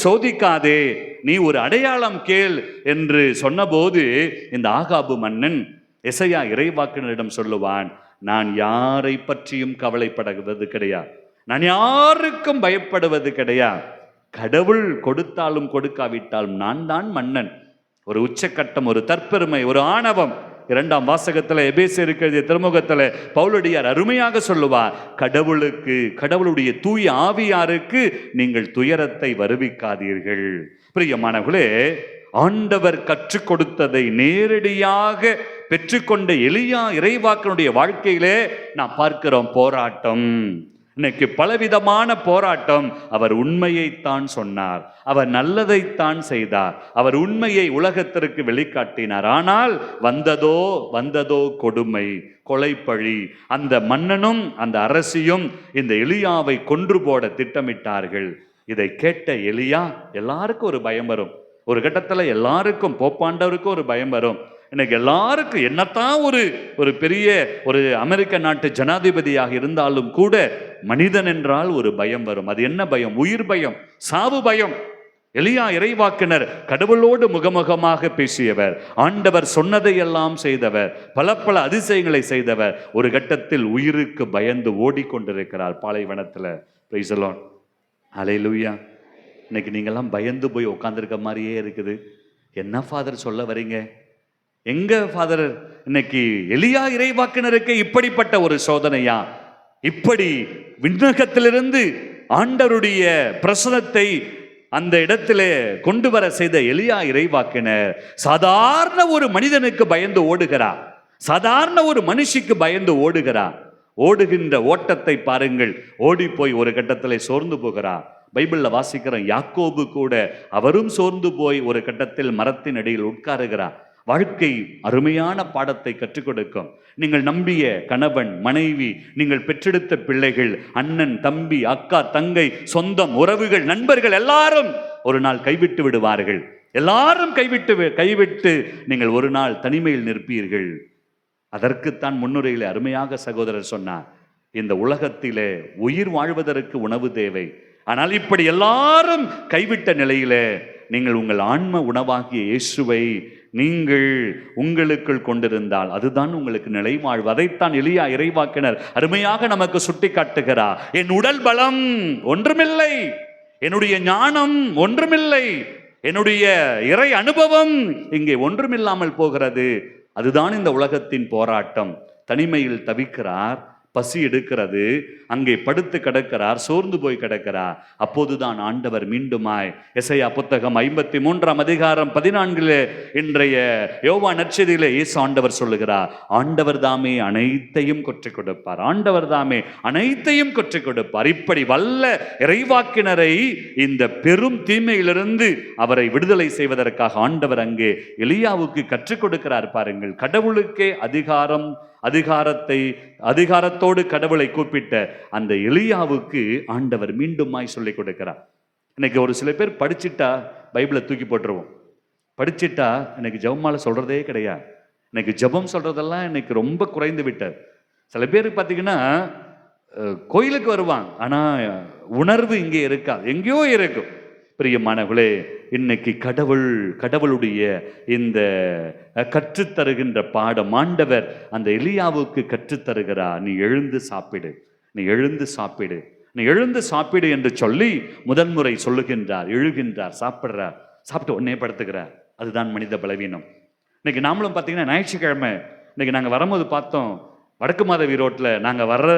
சோதிக்காதே, நீ ஒரு அடையாளம் கேள் என்று சொன்னபோது இந்த ஆகாபு மன்னன் எசையா இறைவாக்கினரிடம் சொல்லுவான், நான் யாரை பற்றியும் கவலைப்படுவது கிடையாது, நான் யாருக்கும் பயப்படுவது கிடையாது. கடவுள் கொடுத்தாலும் கொடுக்காவிட்டாலும் நான் தான் மன்னன். ஒரு உச்சக்கட்டம், ஒரு தற்பெருமை, ஒரு ஆணவம். 2ஆம் வாசகத்துல எபேசியருக்கு எழுதிய திருமுகத்துல பவுலடியார் அருமையாக சொல்லுவார், கடவுளுக்கு, கடவுளுடைய தூய ஆவியாருக்கு நீங்கள் துயரத்தை வருவிக்காதீர்கள். பிரியமானவர்களே, ஆண்டவர் கற்றுக் கொடுத்ததை நேரடியாக பெற்றுக்கொண்ட எலியா இறைவாக்கனுடைய வாழ்க்கையிலே நாம் பார்க்கிறோம் போராட்டம். இன்னைக்கு பலவிதமான போராட்டம். அவர் உண்மையைத்தான் சொன்னார், அவர் நல்லதைத்தான் செய்தார், அவர் உண்மையை உலகத்திற்கு வெளிக்காட்டினார். ஆனால் வந்ததோ கொடுமை, கொலைப்பழி. அந்த மன்னனும் அந்த அரசியும் இந்த எலியாவை கொன்று போட திட்டமிட்டார்கள். இதை கேட்ட எலியா, எல்லாருக்கும் ஒரு பயம் வரும். ஒரு கட்டத்துல எல்லாருக்கும், போப்பாண்டவருக்கும் ஒரு பயம் வரும். இன்னைக்கு எல்லாருக்கும் என்னத்தான் ஒரு பெரிய ஒரு அமெரிக்க நாட்டு ஜனாதிபதியாக இருந்தாலும் கூட மனிதன் என்றால் ஒரு பயம் வரும். அது என்ன பயம்? உயிர் பயம், சாவு பயம். எலியா இறைவாக்கினர் கடவுளோடு முகமுகமாக பேசியவர், ஆண்டவர் சொன்னதையெல்லாம் செய்தவர், பல அதிசயங்களை செய்தவர். ஒரு கட்டத்தில் உயிருக்கு பயந்து ஓடிக்கொண்டிருக்கிறார் பாலைவனத்துல. பிரைஸ் தி லார்ட், ஹல்லேலூயா. இன்னைக்கு நீங்கெல்லாம் பயந்து போய் உட்காந்துருக்க மாதிரியே இருக்குது. என்ன ஃபாதர் சொல்ல வரீங்க? எங்க ஃபாதர், இன்னைக்கு எலியா இறைவாக்கினருக்கு இப்படிப்பட்ட ஒரு சோதனையா? இப்படி விண்ணகத்திலிருந்து ஆண்டவருடைய பிரசனத்தை அந்த இடத்திலே கொண்டு வர செய்த எலியா இறைவாக்கினர் சாதாரண ஒரு மனிதனுக்கு பயந்து ஓடுகிறார், சாதாரண ஒரு மனுஷிக்கு பயந்து ஓடுகிறார். ஓடுகின்ற ஓட்டத்தை பாருங்கள். ஓடி போய் ஒரு கட்டத்திலே சோர்ந்து போகிறார். பைபிள்ல வாசிக்கிறோம், யாக்கோபு கூட அவரும் சோர்ந்து போய் ஒரு கட்டத்தில் மரத்தின் அடியில் உட்காருகிறார். வாழ்க்கை அருமையான பாடத்தை கற்றுக் கொடுக்கும். நீங்கள் நம்பிய கணவன், மனைவி, நீங்கள் பெற்றெடுத்த பிள்ளைகள், அண்ணன், தம்பி, அக்கா, தங்கை, சொந்தம், உறவுகள், நண்பர்கள் எல்லாரும் ஒரு நாள் கைவிட்டு விடுவார்கள். எல்லாரும் கைவிட்டு நீங்கள் ஒரு நாள் தனிமையில் நிற்பீர்கள். அதற்குத்தான் முன்னுரையிலே அருமையாக சகோதரர் சொன்னார், இந்த உலகத்திலே உயிர் வாழ்வதற்கு உணவு தேவை. ஆனால் இப்படி எல்லாரும் கைவிட்ட நிலையிலே நீங்கள் உங்கள் ஆன்ம உணவாகிய இயேசுவை நீங்கள் உங்களுக்குள் கொண்டிருந்தால் அதுதான் உங்களுக்கு நிலை வாழ்வு. அதைத்தான் எலியா இறைவாக்கினர் அருமையாக நமக்கு சுட்டி காட்டுகிறார். என் உடல் பலம் ஒன்றுமில்லை, என்னுடைய ஞானம் ஒன்றுமில்லை, என்னுடைய இறை அனுபவம் இங்கே ஒன்றுமில்லாமல் போகிறது. அதுதான் இந்த உலகத்தின் போராட்டம். தனிமையில் தவிக்கிறார், பசி எடுக்கிறது, அங்கே படுத்து கிடக்கிறார், சோர்ந்து போய் கிடக்கிறார். அப்போதுதான் ஆண்டவர் மீண்டுமாய் எசையா புத்தகம் 53ஆம் அதிகாரம் 14 இன்றைய யோவான் நற்செய்தியிலே இயேசு ஆண்டவர் சொல்லுகிறார், ஆண்டவர் தாமே அனைத்தையும் கற்றுக் கொடுப்பார், ஆண்டவர் தாமே அனைத்தையும் கற்றுக் கொடுப்பார். இப்படி வல்ல இறைவாக்கினரை இந்த பெரும் தீமையிலிருந்து அவரை விடுதலை செய்வதற்காக ஆண்டவர் அங்கே எலியாவுக்கு கற்றுக் கொடுக்கிறார். பாருங்கள், கடவுளுக்கே அதிகாரத்தோடு கடவுளை கூப்பிட்ட அந்த எலியாவுக்கு ஆண்டவர் மீண்டுமாய் சொல்லிக் கொடுக்கிறார். இன்னைக்கு ஒரு சில பேர் படிச்சுட்டா பைபிளை தூக்கி போட்டுருவோம், படிச்சுட்டா இன்னைக்கு ஜெபமால சொல்றதே கிடையாது. இன்னைக்கு ஜெபம் சொல்றதெல்லாம் இன்னைக்கு ரொம்ப குறைந்து விட்டார். சில பேருக்கு பார்த்தீங்கன்னா கோயிலுக்கு வருவாங்க, ஆனா உணர்வு இங்கே இருக்காது, எங்கேயோ இருக்கும். பிரியமானவர்களே, இன்னைக்கு கடவுளுடைய இந்த கற்றுத்தருகின்ற பாடம் ஆண்டவர் அந்த எலியாவுக்கு கற்றுத்தருகிறார். நீ எழுந்து சாப்பிடு, நீ எழுந்து சாப்பிடு, நீ எழுந்து சாப்பிடு என்று சொல்லி முதன்முறை சொல்லுகின்றார். எழுகின்றார், சாப்பிட்றார், சாப்பிட்டு உடனே படுத்துக்கிறார். அதுதான் மனித பலவீனம். இன்னைக்கு நாமளும் பார்த்தீங்கன்னா ஞாயிற்றுக்கிழமை இன்னைக்கு நாங்கள் வரும்போது பார்த்தோம், வடக்கு மாதவி ரோட்டில் நாங்கள் வர்ற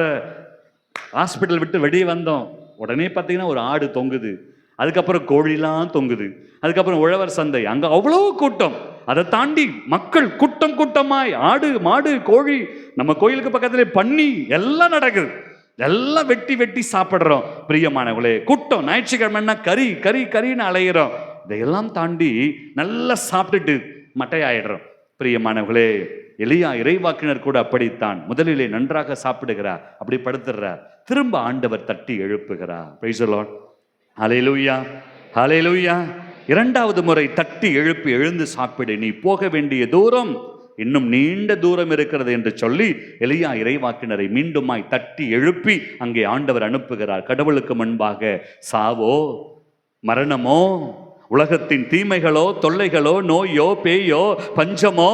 ஹாஸ்பிட்டல் விட்டு வெளியே வந்தோம், உடனே பார்த்தீங்கன்னா ஒரு ஆடு தொங்குது, அதுக்கப்புறம் கோழிலாம் தொங்குது, அதுக்கப்புறம் உழவர் சந்தை, அங்க அவ்வளவு கூட்டம். அதை தாண்டி மக்கள் கூட்டம் கூட்டமாய் ஆடு, மாடு, கோழி, நம்ம கோயிலுக்கு பக்கத்திலே பன்னி எல்லாம் நடக்குது. எல்லாம் வெட்டி சாப்பிடுறோம். பிரியமானவர்களே, கூட்டம். ஞாயிற்றுக்கிழமைன்னா கறி கறி கறின்னு அலையிறோம். இதையெல்லாம் தாண்டி நல்லா சாப்பிட்டுட்டு மட்டையாயிடுறோம். பிரியமானவர்களே, எலியா இறைவாக்கினர் கூட அப்படித்தான். முதலிலே நன்றாக சாப்பிடுகிறார், அப்படி படுத்துடுறார், திரும்ப ஆண்டவர் தட்டி எழுப்புகிறார். பிரைஸ் தி லார்ட், ஹல்லேலூயா, ஹல்லேலூயா. இரண்டாவது முறை தட்டி எழுப்பி, எழுந்து சாப்பிடு, நீ போக வேண்டிய தூரம் இன்னும் நீண்ட தூரம் இருக்கிறது என்று சொல்லி எலியா இறைவாக்கினரை மீண்டுமாய் தட்டி எழுப்பி அங்கே ஆண்டவர் அனுப்புகிறார். கடவுளுக்கு முன்பாக சாவோ, மரணமோ, உலகத்தின் தீமைகளோ, தொல்லைகளோ, நோயோ, பேயோ, பஞ்சமோ,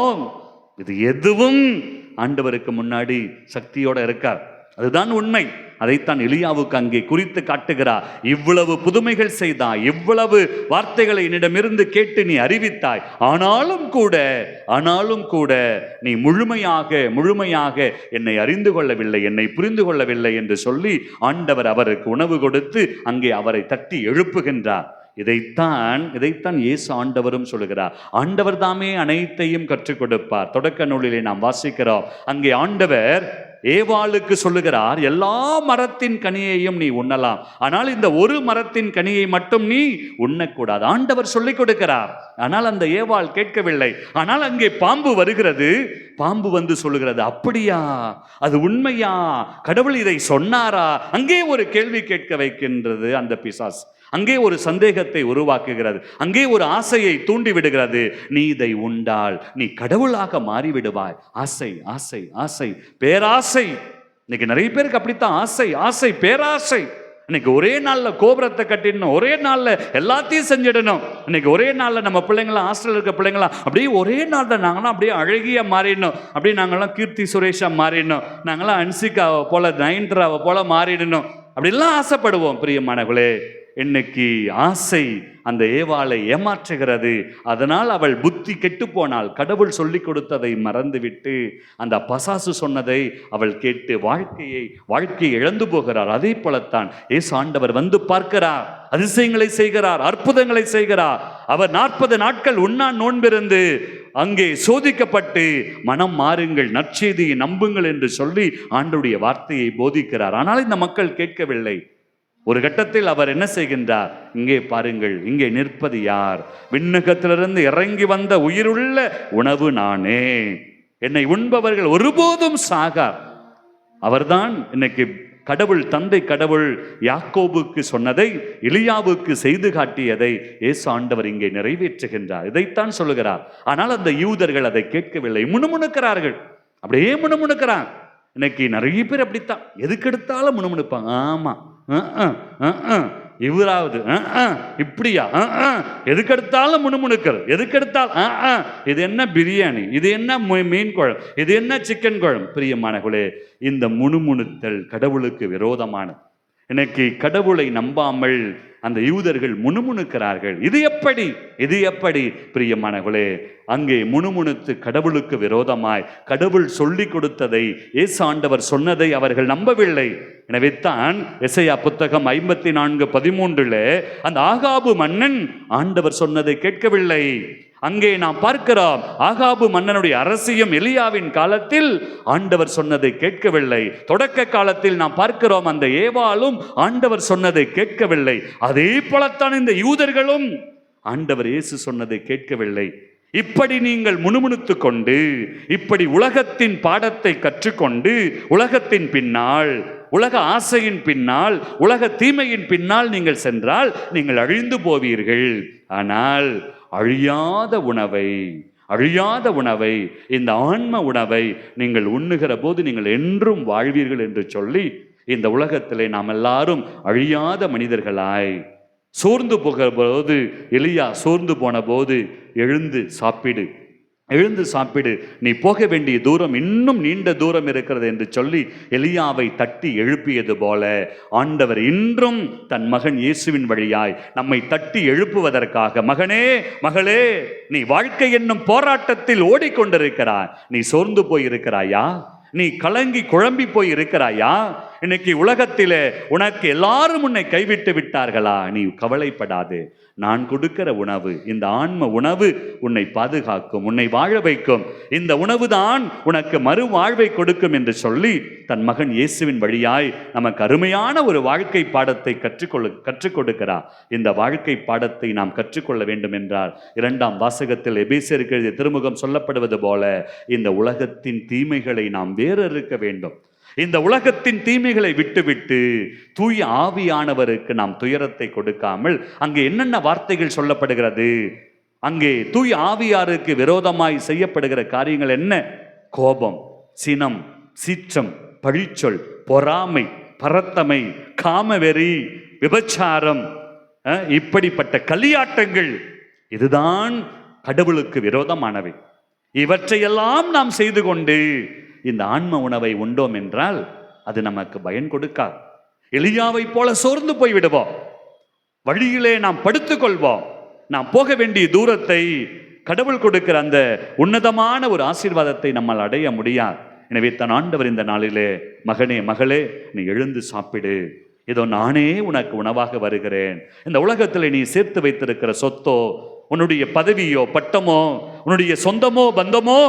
இது எதுவும் ஆண்டவருக்கு முன்னாடி சக்தியோட இருக்கார். அதுதான் உண்மை. அதைத்தான் எலியாவுக்கு அங்கே குறித்து காட்டுகிறார். இவ்வளவு புதுமைகள் செய்தாய், இவ்வளவு வார்த்தைகளை என்னிடமிருந்து கேட்டு நீ அறிவித்தாய், ஆனாலும் கூட நீ முழுமையாக என்னை அறிந்து கொள்ளவில்லை, என்னை புரிந்து கொள்ளவில்லை என்று சொல்லி ஆண்டவர் அவருக்கு உணவு கொடுத்து அங்கே அவரை தட்டி எழுப்புகின்றார். இதைத்தான் இயேசு ஆண்டவரும் சொல்லுகிறார். ஆண்டவர் தாமே அனைத்தையும் கற்றுக் கொடுப்பார். தொடக்க நூலிலே நாம் வாசிக்கிறோம். அங்கே ஆண்டவர் ஏவாளுக்கு சொல்லுகிறார், எல்லா மரத்தின் கனியையும் நீ உண்ணலாம், ஆனால் இந்த ஒரு மரத்தின் கனியை மட்டும் நீ உண்ணக்கூடாது. ஆண்டவர் சொல்லிக் கொடுக்கிறார். ஆனால் அந்த ஏவாள் கேட்கவில்லை. ஆனால் அங்கே பாம்பு வருகிறது. பாம்பு வந்து சொல்லுகிறது, அப்படியா, அது உண்மையா, கடவுள் இதை சொன்னாரா? அங்கே ஒரு கேள்வி கேட்க வைக்கின்றது அந்த பிசாசு. அங்கே ஒரு சந்தேகத்தை உருவாக்குகிறது. அங்கே ஒரு ஆசையை தூண்டி விடுகிறது. நீ இதை உண்டால் நீ கடவுளாக மாறிவிடுவாய். ஆசை, ஆசை, ஆசை, பேராசை. இன்னைக்கு நிறைய பேருக்கு அப்படித்தான். ஆசை, பேராசை. இன்னைக்கு ஒரே நாள்ல கோபுரத்தை கட்டிடணும், ஒரே நாள்ல எல்லாத்தையும் செஞ்சிடணும். இன்னைக்கு ஒரே நாள்ல நம்ம பிள்ளைங்களாம், ஹாஸ்டல் இருக்க பிள்ளைங்களாம் அப்படியே ஒரே நாள்ல நாங்களாம் அப்படியே அழகியா மாறிடணும், அப்படியே நாங்களாம் கீர்த்தி சுரேஷா மாறிடணும், நாங்களாம் அன்சிகாவை போல, நயன்தராவை போல மாறிடணும், அப்படிலாம் ஆசைப்படுவோம். பிரியமானவர்களே, இன்னைக்கு ஆசை அந்த ஏவாளை ஏமாற்றுகிறது. அதனால் அவள் புத்தி கெட்டு போனாள். கடவுள் சொல்லி கொடுத்ததை மறந்துவிட்டு அந்த பசாசு சொன்னதை அவள் கேட்டு வாழ்க்கையை இழந்து போகிறார். அதே போலத்தான் இயேசு ஆண்டவர் வந்து பார்க்கிறார், அதிசயங்களை செய்கிறார், அற்புதங்களை செய்கிறார். அவர் 40 நாட்கள் உண்ணா நோன்பிருந்து அங்கே சோதிக்கப்பட்டு மனம் மாறுங்கள், நற்செய்தியை நம்புங்கள் என்று சொல்லி ஆண்டவருடைய வார்த்தையை போதிக்கிறார். ஆனால் இந்த மக்கள் கேட்கவில்லை. ஒரு கட்டத்தில் அவர் என்ன செய்கின்றார்? இங்கே பாருங்கள், இங்கே நிற்பது யார்? விண்ணகத்திலிருந்து இறங்கி வந்த உயிருள்ள உணவு நானே, என்னை உண்பவர்கள் ஒருபோதும் சாகார். அவர்தான் இன்னைக்கு கடவுள், தந்தை கடவுள் யாக்கோபுக்கு சொன்னதை, எலியாவுக்கு செய்து காட்டியதை இயேசு ஆண்டவர் இங்கே நிறைவேற்றுகின்றார். இதைத்தான் சொல்லுகிறார். ஆனால் அந்த யூதர்கள் அதை கேட்கவில்லை, முணுமுணுக்கிறார்கள், அப்படியே முணுமுணுக்கிறான். இன்னைக்கு நிறைய பேர் அப்படித்தான், எதுக்கு எடுத்தாலும் முணுமுணுப்பாங்க. ஆமா, இவராவது இப்படியா, எதுக்கெடுத்தாலும் முணுமுணுக்கிறது, எதுக்கெடுத்தாலும் இது என்ன பிரியாணி, இது என்ன மீன் குழம்பு, இது என்ன சிக்கன் குழம்பு. பிரியமானவர்களே, இந்த முணுமுணுத்தல் கடவுளுக்கு விரோதமானது. இன்னைக்கு கடவுளை நம்பாமல் அந்த யூதர்கள் முணுமுணுக்கிறார்கள். இது எப்படி பிரியமானவர்களே? அங்கே முணுமுணுத்து கடவுளுக்கு விரோதமாய் கடவுள் சொல்லி கொடுத்ததை, இயேசு ஆண்டவர் சொன்னதை அவர்கள் நம்பவில்லை. எனவே தான் எசையா புத்தகம் 54:13 அந்த ஆகாபு மன்னன் ஆண்டவர் சொன்னதை கேட்கவில்லை. அங்கே நாம் பார்க்கிறோம், ஆகாபு மன்னனுடைய அரசியம் எலியாவின் காலத்தில் ஆண்டவர் சொன்னதை கேட்கவில்லை. தொடக்க காலத்தில் நாம் பார்க்கிறோம், அந்த ஏவாளும் ஆண்டவர் சொன்னதை கேட்கவில்லை. அதே போலத்தான் இந்த யூதர்களும் ஆண்டவர் இயேசு சொன்னதை கேட்கவில்லை. இப்படி நீங்கள் முணுமுணுத்து கொண்டு, இப்படி உலகத்தின் பாடத்தை கற்றுக்கொண்டு, உலகத்தின் பின்னால், உலக ஆசையின் பின்னால், உலக தீமையின் பின்னால் நீங்கள் சென்றால் நீங்கள் அழிந்து போவீர்கள். ஆனால் அழியாத உணவை, இந்த ஆன்ம உணவை நீங்கள் உண்ணுகிற போது நீங்கள் என்றும் வாழ்வீர்கள் என்று சொல்லி, இந்த உலகத்திலே நாம் எல்லாரும் அழியாத மனிதர்களாய் சோர்ந்து போகிற போது, எலியா சோர்ந்து போன போது, எழுந்து சாப்பிடு, நீ போக வேண்டிய தூரம் இன்னும் நீண்ட தூரம் இருக்கிறது என்று சொல்லி எலியாவை தட்டி எழுப்பியது போல ஆண்டவர் இன்றும் தன் மகன் இயேசுவின் வழியாய் நம்மை தட்டி எழுப்புவதற்காக, மகனே, மகளே, நீ வாழ்க்கை என்னும் போராட்டத்தில் ஓடிக்கொண்டிருக்கிறாய், நீ சோர்ந்து போயிருக்கிறாயா, நீ கலங்கி குழம்பி போய் இருக்கிறாயா, இன்னைக்கு உலகத்திலே உனக்கு எல்லாரும் உன்னை கைவிட்டு விட்டார்களா, நீ கவலைப்படாது. நான் கொடுக்கிற உணவு, இந்த ஆன்ம உணவு உன்னை பாதுகாக்கும், உன்னை வாழ வைக்கும். இந்த உணவு தான் உனக்கு மறு வாழ்வை கொடுக்கும் என்று சொல்லி தன் மகன் இயேசுவின் வழியாய் நமக்கு அருமையான ஒரு வாழ்க்கை பாடத்தை கற்றுக் கொடுக்கிறார். இந்த வாழ்க்கை பாடத்தை நாம் கற்றுக்கொள்ள வேண்டும் என்றால் 2ஆம் வாசகத்தில் எபேசியருக்கு எழுதிய திருமுகம் சொல்லப்படுவது போல இந்த உலகத்தின் தீமைகளை நாம் வேறறுக்க வேண்டும். இந்த உலகத்தின் தீமைகளை விட்டுவிட்டு தூய ஆவியானவருக்கு நாம் துயரத்தை கொடுக்காமல், அங்கே என்னென்ன வார்த்தைகள் சொல்லப்படுகிறது, அங்கே தூய ஆவியாருக்கு விரோதமாய் செய்யப்படுகிற காரியங்கள் என்ன? கோபம், சினம், சீற்றம், பழிச்சொல், பொறாமை, பரத்தமை, காமவெறி, விபச்சாரம், இப்படிப்பட்ட களியாட்டங்கள், இதுதான் கடவுளுக்கு விரோதமானவை. இவற்றையெல்லாம் நாம் செய்து கொண்டு இந்த ஆன்ம உணவை உண்டோம் என்றால் அது நமக்கு பயன் கொடுக்காது. எலியாவை போல சோர்ந்து போய் விடுவோம். வழியிலே நாம் படுத்துக் கொள்வோம். நாம் போக வேண்டிய தூரத்தை, கடவுள் கொடுக்கிற அந்த உன்னதமான ஒரு ஆசீர்வாதத்தை நம்மால் அடைய முடியாது. எனவே தன் ஆண்டவர் இந்த நாளிலே, மகனே மகளே, நீ எழுந்து சாப்பிடு, இதோ நானே உனக்கு உணவாக வருகிறேன். இந்த உலகத்தில் நீ சேர்த்து வைத்திருக்கிற சொத்தோ, உன்னுடைய பதவியோ, பட்டமோ, உன்னுடைய சொந்தமோ பந்தமோ,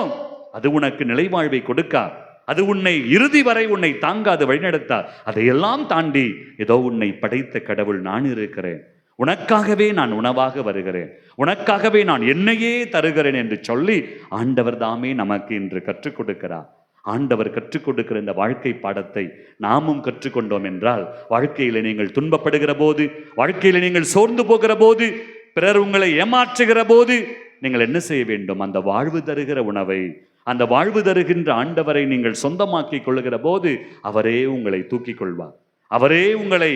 அது உனக்கு நிலைவாழ்வை கொடுக்கா. அது உன்னை இறுதி வரை உன்னை தாங்காது வழிநடத்தா. அதையெல்லாம் தாண்டி ஏதோ உன்னை படைத்த கடவுள் நான் இருக்கிறேன், உனக்காகவே நான் உணவாக வருகிறேன், உனக்காகவே நான் என்னையே தருகிறேன் என்று சொல்லி ஆண்டவர் தாமே நமக்கு இன்று கற்றுக் கொடுக்கிறார். ஆண்டவர் கற்றுக் கொடுக்கிற இந்த வாழ்க்கை பாடத்தை நாமும் கற்றுக்கொண்டோம் என்றால், வாழ்க்கையில நீங்கள் துன்பப்படுகிற போது, வாழ்க்கையில நீங்கள் சோர்ந்து போகிற போது, பிறர் உங்களை ஏமாற்றுகிற போது நீங்கள் என்ன செய்ய வேண்டும்? அந்த வாழ்வு தருகிற உணவை, அந்த வாழ்வு தருகின்ற ஆண்டவரை நீங்கள் சொந்தமாக்கி கொள்ளுகிற போது அவரே உங்களை தூக்கி கொள்வார். அவரே உங்களை,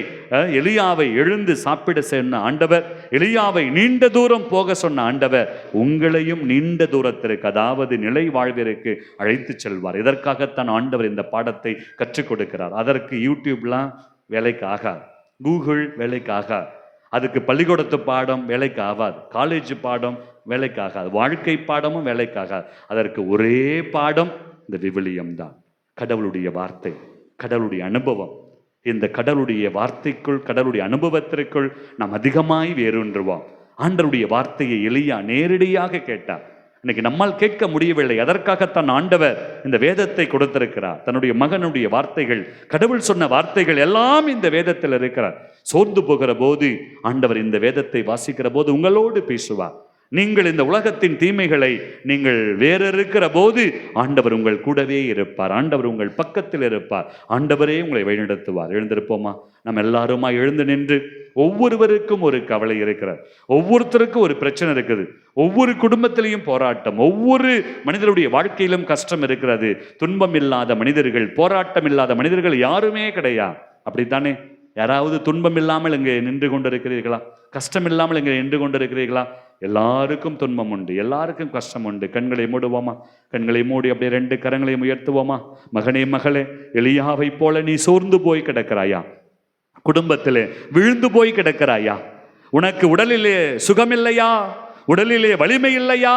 எலியாவை எழுந்து சாப்பிட சொன்ன ஆண்டவர், எலியாவை நீண்ட தூரம் போக சொன்ன ஆண்டவர், உங்களையும் நீண்ட தூரத்திற்கு, அதாவது நிலை வாழ்விற்கு அழைத்து செல்வார். இதற்காகத்தான் ஆண்டவர் இந்த பாடத்தை கற்றுக் கொடுக்கிறார். அதற்கு யூடியூப்லாம் வேலைக்கு ஆகாது, கூகுள் வேலைக்கு ஆகாது, அதுக்கு பள்ளிக்கூடத்து பாடம் வேலைக்கு ஆகாது, காலேஜ் பாடம் வேலைக்கு ஆகாது, வாழ்க்கை பாடமும் வேலைக்கு ஆகாது. அதற்கு ஒரே பாடம் இந்த விவிலியம் தான். கடவுளுடைய வார்த்தை, கடவுளுடைய அனுபவம். இந்த கடவுளுடைய வார்த்தைக்குள், கடவுளுடைய அனுபவத்திற்குள் நாம் அதிகமாய் வேரூன்றுவோம். ஆண்டவருடைய வார்த்தையை எலியா நேரடியாக கேட்டார். இன்னைக்கு நம்மால் கேட்க முடியவில்லை. அதற்காகத்தான் ஆண்டவர் இந்த வேதத்தை கொடுத்திருக்கிறார். தன்னுடைய மகனுடைய வார்த்தைகள், கடவுள் சொன்ன வார்த்தைகள் எல்லாம் இந்த வேதத்தில் இருக்கிறார். சோர்ந்து போகிற போது ஆண்டவர் இந்த வேதத்தை வாசிக்கிற போது உங்களோடு பேசுவார். நீங்கள் இந்த உலகத்தின் தீமைகளை நீங்கள் வேற இருக்கிற போது ஆண்டவர் உங்கள் கூடவே இருப்பார். ஆண்டவர் உங்கள் பக்கத்தில் இருப்பார். ஆண்டவரே உங்களை வழிநடத்துவார். எழுந்திருப்போமா? நம்ம எல்லாருமா எழுந்து நின்று, ஒவ்வொருவருக்கும் ஒரு கவலை இருக்கிறார், ஒவ்வொருத்தருக்கும் ஒரு பிரச்சனை இருக்குது, ஒவ்வொரு குடும்பத்திலையும் போராட்டம், ஒவ்வொரு மனிதருடைய வாழ்க்கையிலும் கஷ்டம் இருக்கிறது. துன்பம் இல்லாத மனிதர்கள், போராட்டம் இல்லாத மனிதர்கள் யாருமே கிடையாது. அப்படித்தானே? யாராவது துன்பம் இல்லாமல் இங்கே நின்று கொண்டிருக்கிறீர்களா? கஷ்டம் இல்லாமல் இங்கே நின்று கொண்டிருக்கிறீர்களா? எல்லாருக்கும் துன்பம் உண்டு, எல்லாருக்கும் கஷ்டம் உண்டு. கண்களை மூடுவோமா? கண்களை மூடி அப்படியே 2 கரங்களையும் உயர்த்துவோமா? மகனே மகளே, எலியாவை போல நீ சோர்ந்து போய் கிடக்கிறாயா? குடும்பத்திலே விழுந்து போய் கிடக்கிறாயா? உனக்கு உடலிலே சுகமில்லையா? உடலிலே வலிமை இல்லையா?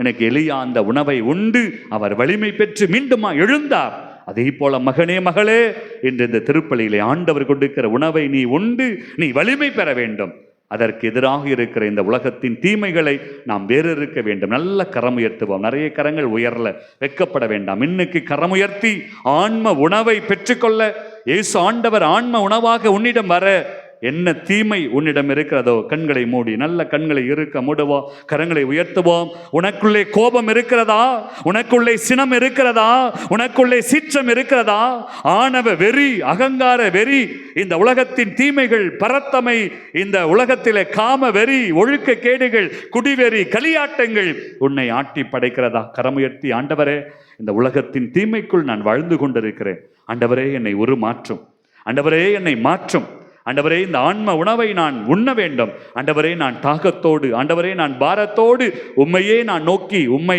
எனக்கு எலியா அந்த உணவை உண்டு அவர் வலிமை பெற்று மீண்டுமா எழுந்தார். அதே போல மகனே மகளே, இன்று இந்த திருப்பலியிலே ஆண்டவர் கொடுக்கிற உணவை நீ உண்டு நீ வலிமை பெற வேண்டும். அதற்கு எதிராக இருக்கிற இந்த உலகத்தின் தீமைகளை நாம் வேறு இருக்க வேண்டும். நல்ல கரம் உயர்த்துவோம். நிறைய கரங்கள் உயரல, வெட்கப்பட வேண்டாம். இன்னைக்கு கரம் உயர்த்தி ஆன்ம உணவை பெற்றுக்கொள்ள இயேசு ஆண்டவர் ஆன்ம உணவாக உன்னிடம் வர, என்ன தீமை உன்னிடம் இருக்கிறதோ கண்களை மூடி, நல்ல கண்களை இருக்க மூடுவோம், கரங்களை உயர்த்துவோம். உனக்குள்ளே கோபம் இருக்கிறதா? உனக்குள்ளே சினம் இருக்கிறதா? உனக்குள்ளே சீற்றம் இருக்கிறதா? ஆணவ வெறி, அகங்கார வெறி, இந்த உலகத்தின் தீமைகள், பரத்தமை, இந்த உலகத்திலே காம வெறி, ஒழுக்க கேடுகள், குடிவெறி, களியாட்டங்கள் உன்னை ஆட்டி படைக்கிறதா? கரமுயர்த்தி, ஆண்டவரே, இந்த உலகத்தின் தீமைக்குள் நான் வாழ்ந்து கொண்டிருக்கிறேன். ஆண்டவரே, என்னை உருமாற்றும். ஆண்டவரே, என்னை மாற்றும். ஆண்டவரே, இந்த ஆன்ம உணவை நான் உண்ண வேண்டும். ஆண்டவரே, நான் தாகத்தோடு, ஆண்டவரே, நான் பாரத்தோடு உம்மையே நான் நோக்கி உம்மை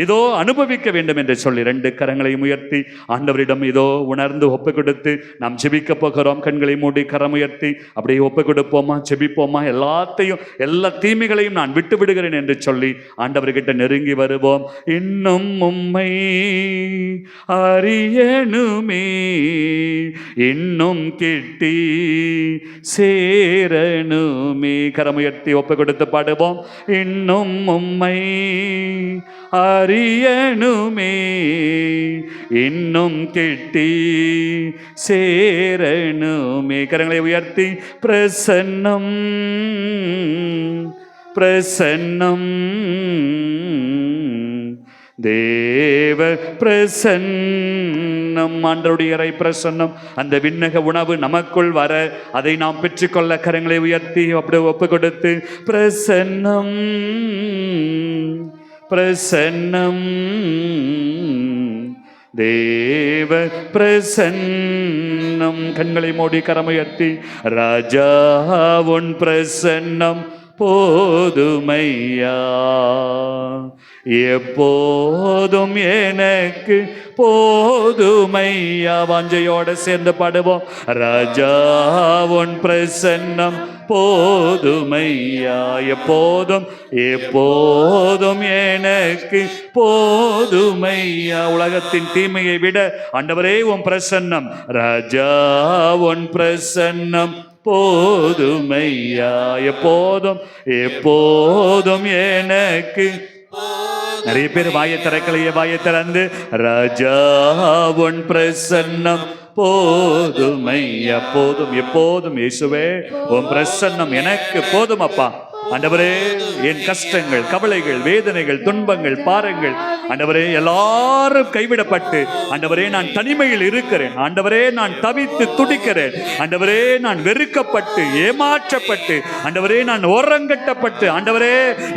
இதோ அனுபவிக்க வேண்டும் என்று சொல்லி 2 கரங்களையும் உயர்த்தி ஆண்டவரிடம் இதோ உணர்ந்து ஒப்பு கொடுத்து நாம் ஜெபிக்க போகிறோம். கண்களை மூடி கரம் உயர்த்தி அப்படியே ஒப்பு கொடுப்போமா? ஜெபிப்போமா? எல்லாத்தையும், எல்லா தீமைகளையும் நான் விட்டு விடுகிறேன் என்று சொல்லி ஆண்டவர்கிட்ட நெருங்கி வருவோம். இன்னும் உம்மை அறியணுமே, இன்னும் கிட்டி சேரணுமே. கரமுயர்த்தி ஒப்பு கொடுத்து பாடுவோம். இன்னும் உம்மை அறியணுமே, இன்னும் கிட்டி சேரணுமே. கரங்களை உயர்த்தி பிரசன்னம் பிரசன்னம் தேவ பிரசன்னம், ஆண்டவருடைய இறை பிரசன்னம், அந்த விண்ணக உணவு நமக்குள் வர அதை நாம் பெற்றுக்கொள்ள கரங்களை உயர்த்தி அப்படி ஒப்பு கொடுத்து பிரசன்னம் பிரசன்னம் தேவ பிரசன்னம். கண்களை மூடி கரமுயர்த்தி ராஜா உன் பிரசன்னம் போதுமையா. எப்போதும் எனக்கு போதுமையா. வாஞ்சையோட சேர்ந்து பாடுவோம். ராஜா உன் பிரசன்னம் போதுமையா. எப்போதும் எப்போதும் எனக்கு போதுமையா. உலகத்தின் தீமையை விட ஆண்டவரே உன் பிரசன்னம், ராஜா உன் பிரசன்னம் போதுமையா. எப்போதும் எப்போதும் எனக்கு. நிறைய பேர் வாயை திறக்கலையே, வாயை திறந்து ராஜா உன் பிரசன்னம் போதுமையா. போதும் எப்போதும் இயேசுவே உன் பிரசன்னம் எனக்கு போதும் அப்பா. ஆண்டவரே என் கஷ்டங்கள், கவலைகள், வேதனைகள், துன்பங்கள், பாரங்கள் ஆண்டவரே எல்லாரும் கைவிடப்பட்டு ஆண்டவரே நான் தனிமையில் இருக்கிறேன். ஆண்டவரே நான் தவித்து துடிக்கிறேன். ஆண்டவரே நான் வெறுக்கப்பட்டு ஏமாற்றப்பட்டு ஆண்டவரே நான் ஓரங்கட்டப்பட்டு ஆண்டவரே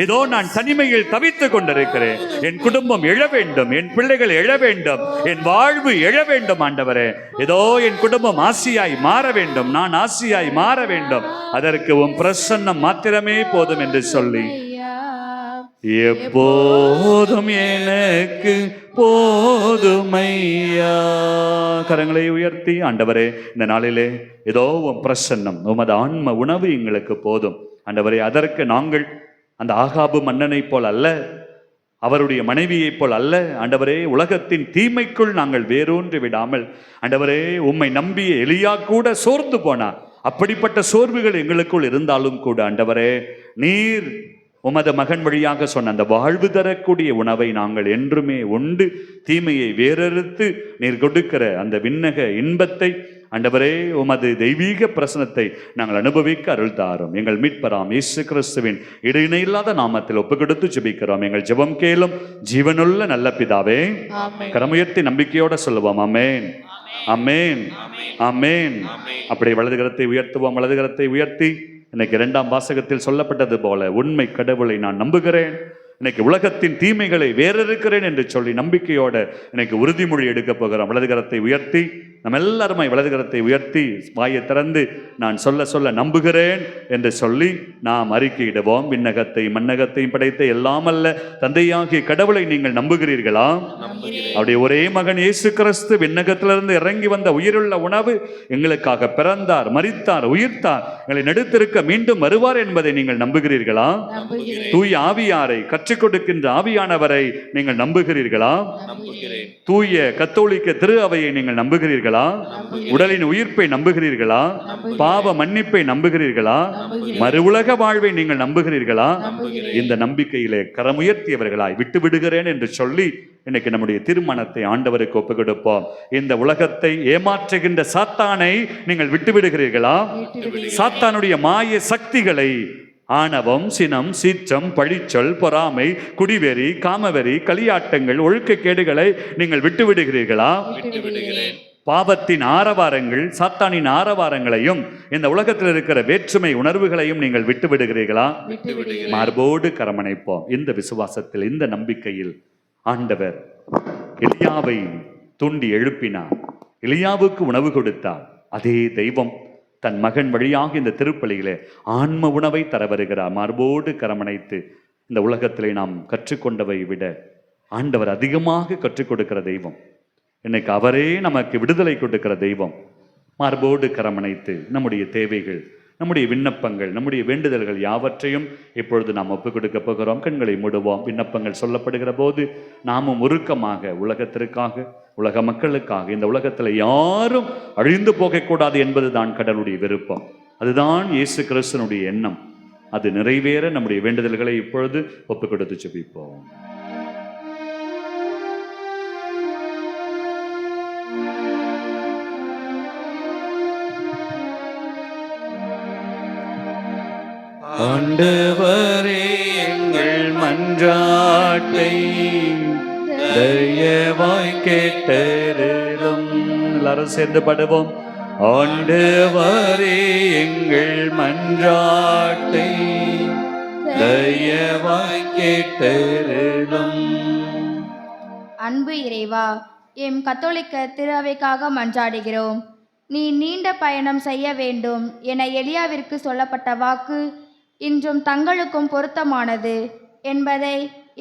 ஏதோ நான் தனிமையில் தவித்து கொண்டிருக்கிறேன். என் குடும்பம் எழ வேண்டும், என் பிள்ளைகள் எழ வேண்டும், என் வாழ்வு எழ வேண்டும். ஆண்டவரே ஏதோ என் குடும்பம் ஆசியாய் மாற வேண்டும், நான் ஆசியாய் மாற வேண்டும். அதற்கு உன் பிரசன்னம் மாத்திரமே போதும் என்று சொல்லி எப்போதும் எனக்கு போதுமையா. கரங்களை உயர்த்தி ஆண்டவரே இந்த நாளிலே ஏதோ உன் பிரசன்னம், உமது ஆன்ம உணவு எங்களுக்கு போதும். ஆண்டவரே அதற்கு நாங்கள் அந்த ஆகாபு மன்னனை போல் அல்ல, அவருடைய மனைவியை போல் அல்ல. ஆண்டவரே உலகத்தின் தீமைக்குள் நாங்கள் வேரூன்றி விடாமல் ஆண்டவரே உம்மை நம்பிய எலியா கூட சோர்ந்து போனார். அப்படிப்பட்ட சோர்வுகள் எங்களுக்குள் இருந்தாலும் கூட ஆண்டவரே நீர் உமது மகன் வழியாக சொன்ன அந்த வாழ்வு தரக்கூடிய உணவை நாங்கள் என்றுமே உண்டு தீமையை வேறறுத்து நீர் கொடுக்கிற அந்த விண்ணக இன்பத்தை ஆண்டவரே உமது தெய்வீக பிரசனத்தை நாங்கள் அனுபவிக்க அருள் தாரும். எங்கள் மீட்பராம் இயேசு கிறிஸ்துவின் இடையினையில்லாத நாமத்தில் ஒப்புக்கொடுத்து ஜெபிக்கிறோம். எங்கள் ஜெபம் கேளும் ஜீவனுள்ள நல்ல பிதாவே. கரமுயர்த்தி நம்பிக்கையோட சொல்லுவோம் ஆமென், ஆமென், ஆமென். அப்படி வலதுகரத்தை உயர்த்துவோம். வலதுகரத்தை உயர்த்தி இன்னைக்கு 2ஆம் வாசகத்தில் சொல்லப்பட்டது போல உண்மை கடவுளை நான் நம்புகிறேன், இன்னைக்கு உலகத்தின் தீமைகளை வேறறுக்கிறேன் என்று சொல்லி நம்பிக்கையோட இன்னைக்கு உறுதிமொழி எடுக்க போகிறோம். வலதுகரத்தை உயர்த்தி நம்ம எல்லாருமே வலதுகரத்தை உயர்த்தி வாயை திறந்து நான் சொல்ல சொல்ல நம்புகிறேன் என்று சொல்லி நாம் அறிக்கையிடுவோம். விண்ணகத்தை மண்ணகத்தையும் படைத்த எல்லாமல்ல தந்தையாகிய கடவுளை நீங்கள் நம்புகிறீர்களா? அவருடைய ஒரே மகன் இயேசு கிறிஸ்து விண்ணகத்திலிருந்து இறங்கி வந்த உயிருள்ள உணவு எங்களுக்காக பிறந்தார், மரித்தார், உயிர்த்தார், எங்களை நடுத்திருக்க மீண்டும் வருவார் என்பதை நீங்கள் நம்புகிறீர்களா? தூய ஆவியாரை கற்றுக் கொடுக்கின்ற ஆவியானவரை நீங்கள் நம்புகிறீர்களா? தூய கத்தோலிக்க திரு அவையை நீங்கள் நம்புகிறீர்களா? உடலின் உயிர்ப்பை நம்புகிறீர்களா? பாவ மன்னிப்பை நம்புகிறீர்களா? மறு உலக வாழ்வை நீங்கள் நம்புகிறீர்களா? இந்த நம்பிக்கையிலே கரமுயர்த்தியவர்களாய் விட்டு விடுகிறேன் என்று சொல்லி இன்னைக்கு நம்முடைய திருமணத்தை ஆண்டவருக்கு ஒப்பு கொடுப்போம். இந்த உலகத்தை ஏமாற்றுகின்ற சாத்தானை நீங்கள் விட்டு விடுகிறீர்களா? சாத்தானுடைய மாய சக்திகளை, ஆணவம், சினம், சீற்றம், பழிச்சொல், பொறாமை, குடிவெறி, காமவெறி, களியாட்டங்கள், ஒழுக்கக்கேடுகளை நீங்கள் விட்டு விடுகிறீர்களா? பாவத்தின் ஆரவாரங்கள், சாத்தானின் ஆரவாரங்களையும் இந்த உலகத்தில் இருக்கிற வேற்றுமை உணர்வுகளையும் நீங்கள் விட்டு விடுகிறீர்களா? மார்போடு கரமணைப்போம். இந்த விசுவாசத்தில், இந்த நம்பிக்கையில் ஆண்டவர் எலியாவை தூண்டி எழுப்பினார், எலியாவுக்கு உணவு கொடுத்தார். அதே தெய்வம் தன் மகன் வழியாக இந்த திருப்பலியிலே ஆன்ம உணவை தர வருகிறார். மார்போடு கரமணைத்து இந்த உலகத்திலே நாம் கற்றுக்கொண்டவை விட ஆண்டவர் அதிகமாக கற்றுக் கொடுக்கிற தெய்வம். இன்னைக்கு அவரே நமக்கு விடுதலை கொடுக்கிற தெய்வம். மார்போடு கரமணைத்து நம்முடைய தேவைகள், நம்முடைய விண்ணப்பங்கள், நம்முடைய வேண்டுதல்கள் யாவற்றையும் இப்பொழுது நாம் ஒப்புக் கொடுக்க போகிறோம். கண்களை மூடுவோம். விண்ணப்பங்கள் சொல்லப்படுகிற போது நாமும் உருக்கமாக உலகத்திற்காக, உலக மக்களுக்காக, இந்த உலகத்தில் யாரும் அழிந்து போகக்கூடாது என்பதுதான் கடவுளுடைய விருப்பம். அதுதான் இயேசு கிறிஸ்துனுடைய எண்ணம். அது நிறைவேற நம்முடைய வேண்டுதல்களை இப்பொழுது ஒப்புக் கொடுத்து ஜெபிப்போம். ஆண்டவரே எங்கள் மன்றாட்டை தயவாய் கேட்டருளும். எல்லாரும் சேர்ந்து பாடுவோம். ஆண்டவரே எங்கள் மன்றாட்டை தயவாய் கேட்டருளும். அன்பு இறைவா, எம் கத்தோலிக்க திரு அவைக்காக மன்றாடுகிறோம். நீ நீண்ட பயணம் செய்ய வேண்டும் என எலியாவிற்கு சொல்லப்பட்ட வாக்கு இன்றும் தங்களுக்கும் பொருத்தமானது என்பதை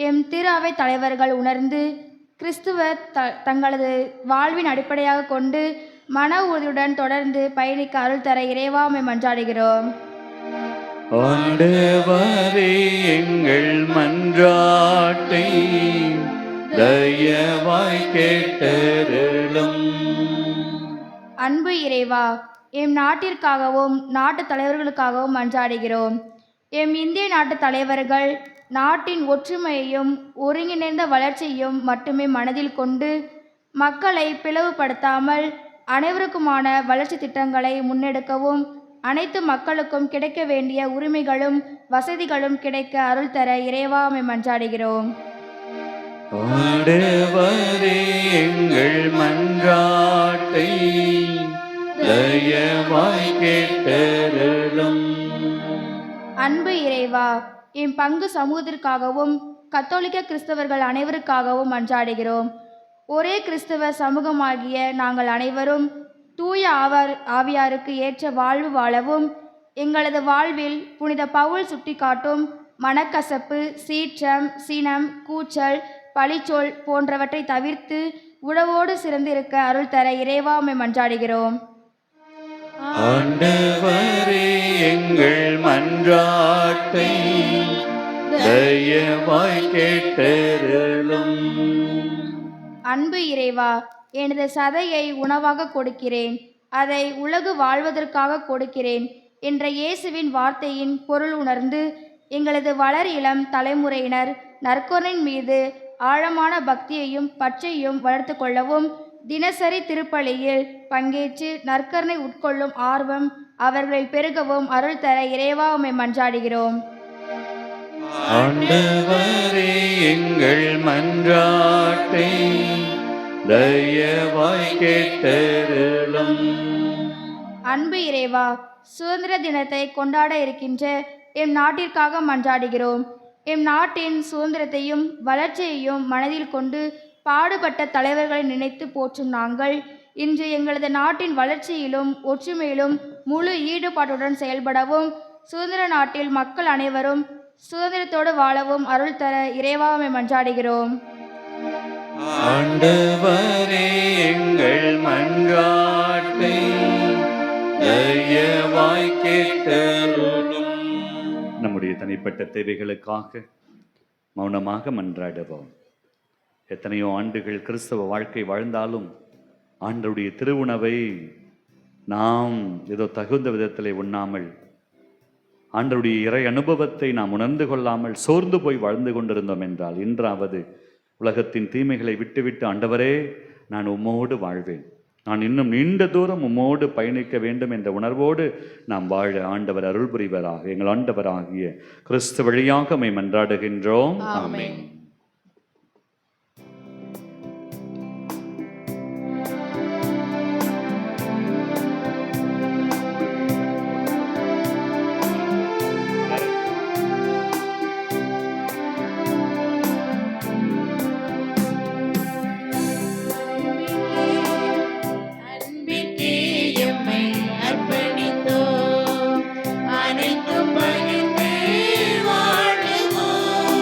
எம் திரு அவை தலைவர்கள் உணர்ந்து கிறிஸ்துவ தங்களது வாழ்வின் அடிப்படையாக கொண்டு மன உறுதியுடன் தொடர்ந்து பயணிக்க அருள் தர இறைவாமை மன்றாடுகிறோம். ஆண்டவரே எங்கள் மன்றாட்டை தயவாய் கேட்டருளும். அன்பு இறைவா, எம் நாட்டிற்காகவும் நாட்டு தலைவர்களுக்காகவும் மன்றாடுகிறோம். எம் இந்திய நாட்டு தலைவர்கள் நாட்டின் ஒற்றுமையையும் ஒருங்கிணைந்த வளர்ச்சியையும் மட்டுமே மனதில் கொண்டு மக்களை பிளவுபடுத்தாமல் அனைவருக்குமான வளர்ச்சி திட்டங்களை முன்னெடுக்கவும் அனைத்து மக்களுக்கும் கிடைக்க வேண்டிய உரிமைகளும் வசதிகளும் கிடைக்க அருள் தர இறைவாமை மன்றாடுகிறோம். ஆண்டவரே எங்கள் மன்றாட்டை தயவாய் கேட்டருளும். அன்பு இறைவா, என் பங்கு சமூகத்திற்காகவும் கத்தோலிக்க கிறிஸ்தவர்கள் அனைவருக்காகவும் மன்றாடுகிறோம். ஒரே கிறிஸ்தவ சமூகமாகிய நாங்கள் அனைவரும் தூய ஆவியாருக்கு ஏற்ற வாழ்வு வாழவும் எங்களது வாழ்வில் புனித பவுல் சுட்டிக்காட்டும் மனக்கசப்பு, சீற்றம், சினம், கூச்சல், பழிச்சொல் போன்றவற்றை தவிர்த்து உணவோடு சிறந்திருக்க அருள் தர இறைவாமை மன்றாடுகிறோம். ஆண்டவரே எங்கள் மன்றாட்டை தயவாய் கேட்டருளும். அன்பு இறைவா, எனது சதையை உணவாக கொடுக்கிறேன், அதை உலகு வாழ்வதற்காக கொடுக்கிறேன் என்ற இயேசுவின் வார்த்தையின் பொருள் உணர்ந்து எங்களது வளர் இளம் தலைமுறையினர் நற்கருணையின் மீது ஆழமான பக்தியையும் பற்றையும் வளர்த்து கொள்ளவும் தினசரி திருப்பலியில் பங்கேற்று நற்கருணை உட்கொள்ளும் ஆர்வம் அவர்களில் பெருகவும் அருள் தர இறைவா உம்மை மன்றாடுகிறோம். ஆண்டவரே எங்கள் மன்றாட்டை தயவாய் கேட்டருளும். அன்பு இறைவா, சுதந்திர தினத்தை கொண்டாட இருக்கின்ற எம் நாட்டிற்காக மன்றாடுகிறோம். எம் நாட்டின் சுதந்திரத்தையும் வளர்ச்சியையும் மனதில் கொண்டு பாடுபட்ட தலைவர்களை நினைத்து போற்றும் நாங்கள் இன்று எங்களது நாட்டின் வளர்ச்சியிலும் ஒற்றுமையிலும் முழு ஈடுபாட்டுடன் செயல்படவும் சுதந்திர நாட்டில் மக்கள் அனைவரும் சுதந்திரத்தோடு வாழவும் அருள் தர இறைவாமை மன்றாடுகிறோம். ஆண்டவரே எங்கள் மன்றாட்டை தயவாய் கேட்டருளும். நம்முடைய தனிப்பட்ட தேவைகளுக்காக மௌனமாக மன்றாடுவோம். எத்தனையோ ஆண்டுகள் கிறிஸ்தவ வாழ்க்கை வாழ்ந்தாலும் ஆண்டவருடைய திருவுணவை நாம் ஏதோ தகுந்த விதத்தில் உண்ணாமல், ஆண்டவருடைய இறை அனுபவத்தை நாம் உணர்ந்து கொள்ளாமல் சோர்ந்து போய் வாழ்ந்து கொண்டிருந்தோம் என்றால், இன்றாவது உலகத்தின் தீமைகளை விட்டுவிட்டு ஆண்டவரே நான் உம்மோடு வாழ்வேன், நான் இன்னும் நீண்ட தூரம் உம்மோடு பயணிக்க வேண்டும் என்ற உணர்வோடு நாம் வாழ ஆண்டவர் அருள் புரிவராக. எங்கள் ஆண்டவராகிய கிறிஸ்து வழியாக உம்மை மன்றாடுகின்றோம். ஆமென். அன்பிற்கே எம்மை அர்ப்பணித்தோம், அனைத்தும் பகிர்ந்து வாழுவோம்.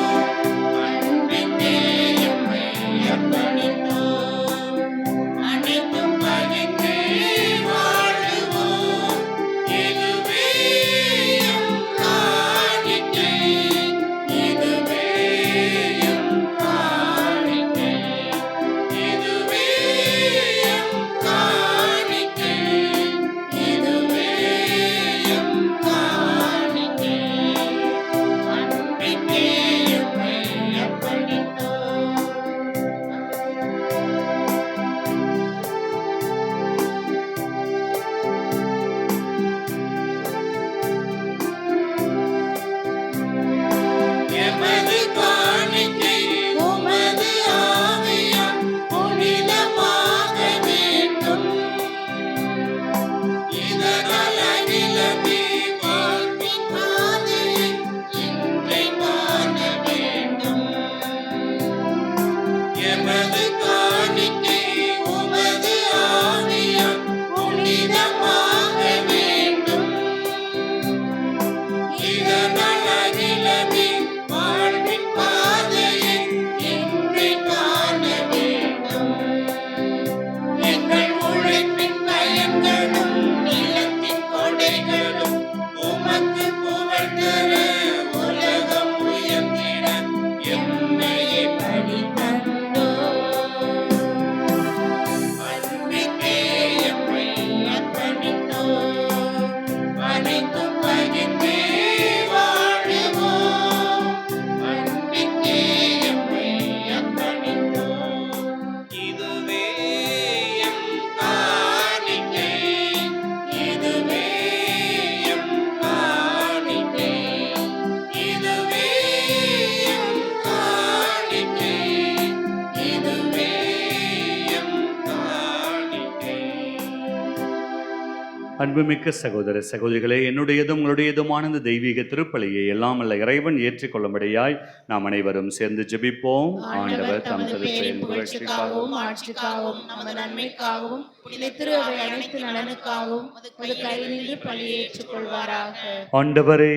அன்புமிக்க சகோதர சகோதரிகளே, என்னுடையதும் உங்களுடையதுமான இந்த தெய்வீக திருப்பலியை எல்லாம் அல்ல இறைவன் ஏற்றுக்கொள்ளும்படியாய் நாம் அனைவரும் சேர்ந்து ஜெபிப்போம். ஆண்டவர் தமது பெயரின் புகழ்ச்சிக்காகவும் ஆட்சிக்காகவும் நமது நன்மைக்காகவும் புனித திரு அவை அனைத்து நலனுக்காகவும் உமது கை நின்று பலியை ஏற்றுக்கொள்வாராக. ஆண்டவரே,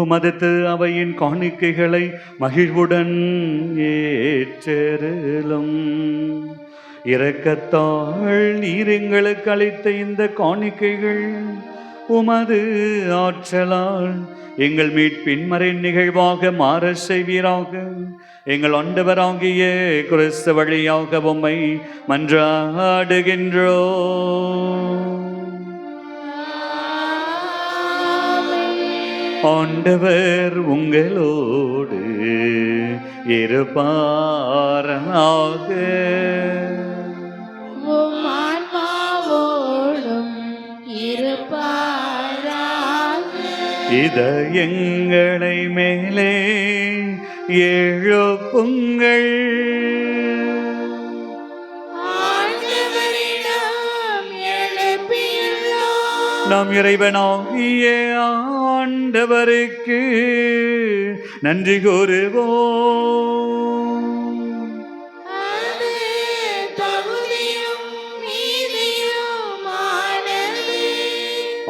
உமது திரு அவையின் காணிக்கைகளை மகிழ்வுடன் ஏற்றருளும். இரக்கத்தால் நீர் எங்களுக்கு அளித்த இந்த காணிக்கைகள் உமது ஆற்றலால் எங்கள் மீட்பின் மறை நிகழ்வாக மாற செய்வீராக. எங்கள் ஆண்டவராகிய கிறிஸ்து வழியாக உம்மை மன்றாடுகின்றோ. ஆண்டவர் உங்களோடு இருப்பாராக. இதயங்களை மேலே எழுப்புங்கள். நாம் இறைவனாகிய ஆண்டவருக்கு நன்றி கூறுவோம்.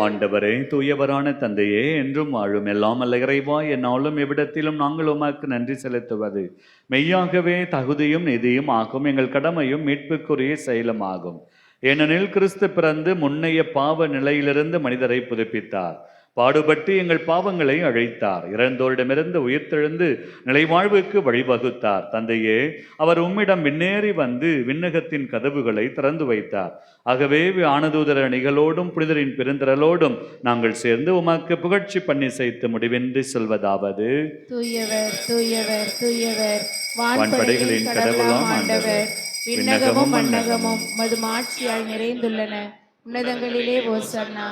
ஆண்டவரே, தூயவரான தந்தையே, என்றும் வாழும் எல்லாம் அல்ல இறைவா, என்னாலும் எவ்விடத்திலும் நாங்கள் உமக்கு நன்றி செலுத்துவது மெய்யாகவே தகுதியும் நிதியும் ஆகும், எங்கள் கடமையும் மீட்புக்குரிய செயலும் ஆகும். ஏனெனில் கிறிஸ்து பிறந்து முன்னைய பாவ நிலையிலிருந்து மனிதரை புதுப்பித்தார். பாடுபட்டு எங்கள் பாவங்களை அழைத்தார். இறந்தோரிடமிருந்து உயிர்த்தெழுந்து நிலைவாழ்வுக்கு வழிவகுத்தார். தந்தையே, அவர் உம்மிடம் விண்ணேறி வந்து விண்ணகத்தின் கதவுகளை திறந்து வைத்தார். ஆகவே ஆனதூதர அணிகளோடும் புனிதரின் பெருந்திரளோடும் நாங்கள் சேர்ந்து உமக்கு புகழ்ச்சி பண்ணி செய்து முடிவின்றி சொல்வதாவது: தூயவர் தூயவர் தூயவர், வான்படைகளின் கடவுளாம் ஆண்டவர், விண்ணகமும் மண்ணகமும் மது மாட்சியால் நிறைந்துள்ளன. உன்னதங்களிலே ஓசன்னா.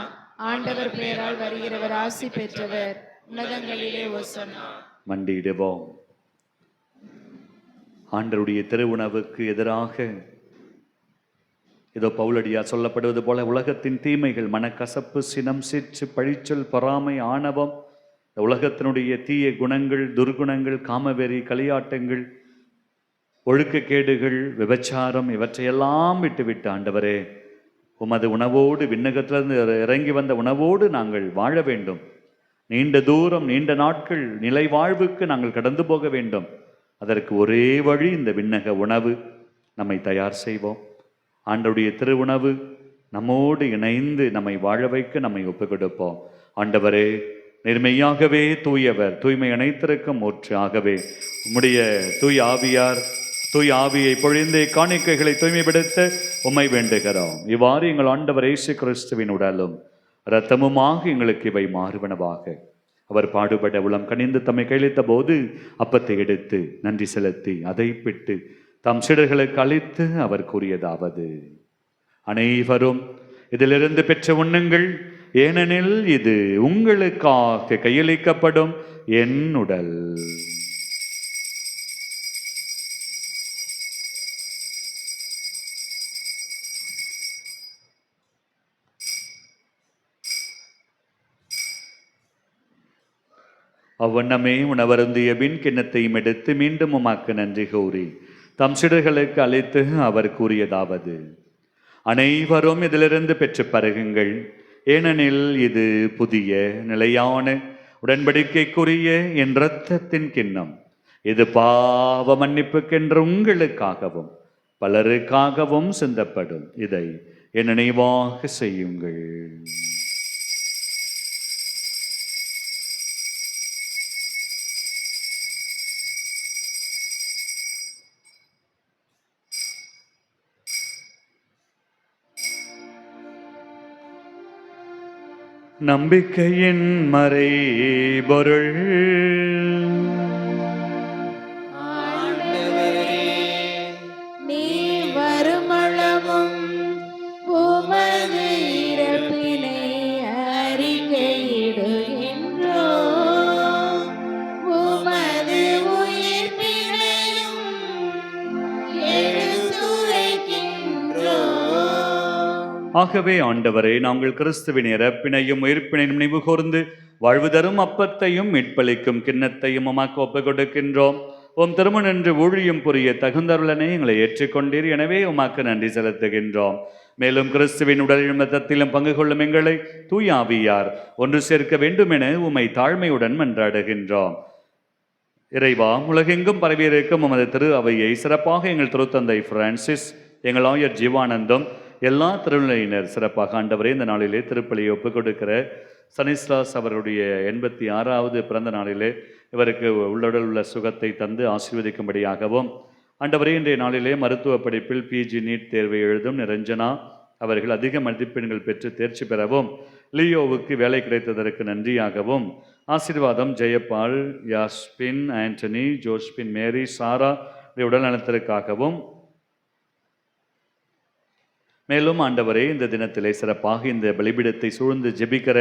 ஆண்டவர் பெயரால் வருகிறவர் ஆசி பெற்றவர். உன்னதங்களிலே ஓசன்னா. மண்டியிடுவோம். ஆண்டவருடைய திருவுணவுக்கு எதிராக ஏதோ பவுலடியார் சொல்லப்படுவது போல உலகத்தின் தீமைகள், மனக்கசப்பு, சினம், சீற்று, பழிச்சொல், பொறாமை, ஆணவம், இந்த உலகத்தினுடைய தீய குணங்கள், துர்குணங்கள், காமவெறி, களியாட்டங்கள், ஒழுக்கக்கேடுகள், விபச்சாரம், இவற்றையெல்லாம் விட்டுவிட்டு ஆண்டவரே, உமது உணவோடு, விண்ணகத்திலிருந்து இறங்கி வந்த உணவோடு நாங்கள் வாழ வேண்டும். நீண்ட தூரம், நீண்ட நாட்கள் நிலை வாழ்வுக்கு நாங்கள் கடந்து போக வேண்டும். அதற்கு ஒரே வழி இந்த விண்ணக உணவு. நம்மை தயார் செய்வோம். ஆண்டவருடைய திருவுணவு நம்மோடு இணைந்து நம்மை வாழ வைக்க நம்மை ஒப்புக் கொடுப்போம். ஆண்டவரே, நேர்மையாகவே தூயவர், தூய்மை அனைத்திற்கும் ஊற்று. ஆகவே உம்முடைய தூய ஆவியை பொழிந்து காணிக்கைகளை தூய்மைப்படுத்த உம்மை வேண்டுகிறோம். இவ்வாறு எங்கள் ஆண்டவர் இயேசு கிறிஸ்துவின் உடலும் இரத்தமுமாக எங்களுக்கு இவை மாறுவனவாக. அவர் பாடுபட உளம் கனிந்து தம்மை கையளித்த போது அப்பத்தை எடுத்து நன்றி செலுத்தி அதை பிட்டு தம் சீடர்களுக்கு அளித்து அவர் கூறியதாவது: அனைவரும் இதிலிருந்து பெற்ற உண்ணுங்கள், ஏனெனில் இது உங்களுக்காக கையளிக்கப்படும் என் உடல். அவ்வண்ணமே உணவருந்திய பின் கிண்ணத்தையும் எடுத்து மீண்டும் உமக்கு நன்றி கூறி தம் சீடர்களுக்கு அளித்து அவர் கூறியதாவது: அனைவரும் இதிலிருந்து பெற்று பருகுங்கள், ஏனெனில் இது புதிய நிலையான உடன்படிக்கைக்குரிய என் இரத்தத்தின் கிண்ணம். இது பாவ மன்னிப்புக்கென்று உங்களுக்காகவும் பலருக்காகவும் சிந்தப்படும். இதை என் நினைவாக செய்யுங்கள். நம்பிக்கையின் மறை பொருள். நீ வருமளவும் உமது இறப்பினை அறிக்கையிடுகின்றோம், உமது உயிர்ப்பினையும் எடுத்துரைக்கின்றோம். ஆகவே ஆண்டவரே, நாங்கள் கிறிஸ்துவின் இறப்பினையும் உயிர்ப்பினையும் நினைவு கூர்ந்து வாழ்வு தரும் அப்பத்தையும் மீட்பளிக்கும் கிண்ணத்தையும் உமக்கு ஒப்புக் கொடுக்கின்றோம். உம் திருமணன்று ஊழியம் புரிய தகுந்தருளனை எங்களை ஏற்றுக்கொண்டீர். எனவே உமக்கு நன்றி செலுத்துகின்றோம். மேலும் கிறிஸ்துவின் உடலிலும் இரத்தத்திலும் பங்கு கொள்ளும் எங்களை தூய ஆவியார் ஒன்று சேர்க்க வேண்டும் என உம்மை தாழ்மையுடன் மன்றாடுகின்றோம். இறைவா, உலகெங்கும் பரவியிருக்கும் உமது திரு அவையை சிறப்பாக எங்கள் திருத்தந்தை பிரான்சிஸ், எங்கள் ஆயர் ஜீவானந்தம், எல்லா திருநிலையினர் சிறப்பாக ஆண்டவரே இந்த நாளிலே திருப்பலியை ஒப்புக் கொடுக்கிற சனிஸ்லாஸ் அவருடைய 86வது பிறந்த நாளிலே இவருக்கு உள்ளுடல் உள்ள சுகத்தை தந்து ஆசீர்வதிக்கும்படியாகவும், ஆண்டவரே இன்றைய நாளிலே மருத்துவ படிப்பில் பிஜி நீட் தேர்வை எழுதும் நிரஞ்சனா அவர்கள் அதிக மதிப்பெண்கள் பெற்று தேர்ச்சி பெறவும், லியோவுக்கு வேலை கிடைத்ததற்கு நன்றியாகவும், ஆசீர்வாதம் ஜெயபால், யாஸ்பின், ஆண்டனி, ஜோஸ்பின், மேரி, சாரா உடல் நலத்திற்காகவும், மேலும் ஆண்டவரே இந்த தினத்திலே சிறப்பாக இந்த பலிபீடத்தை சூழ்ந்து ஜெபிக்கிற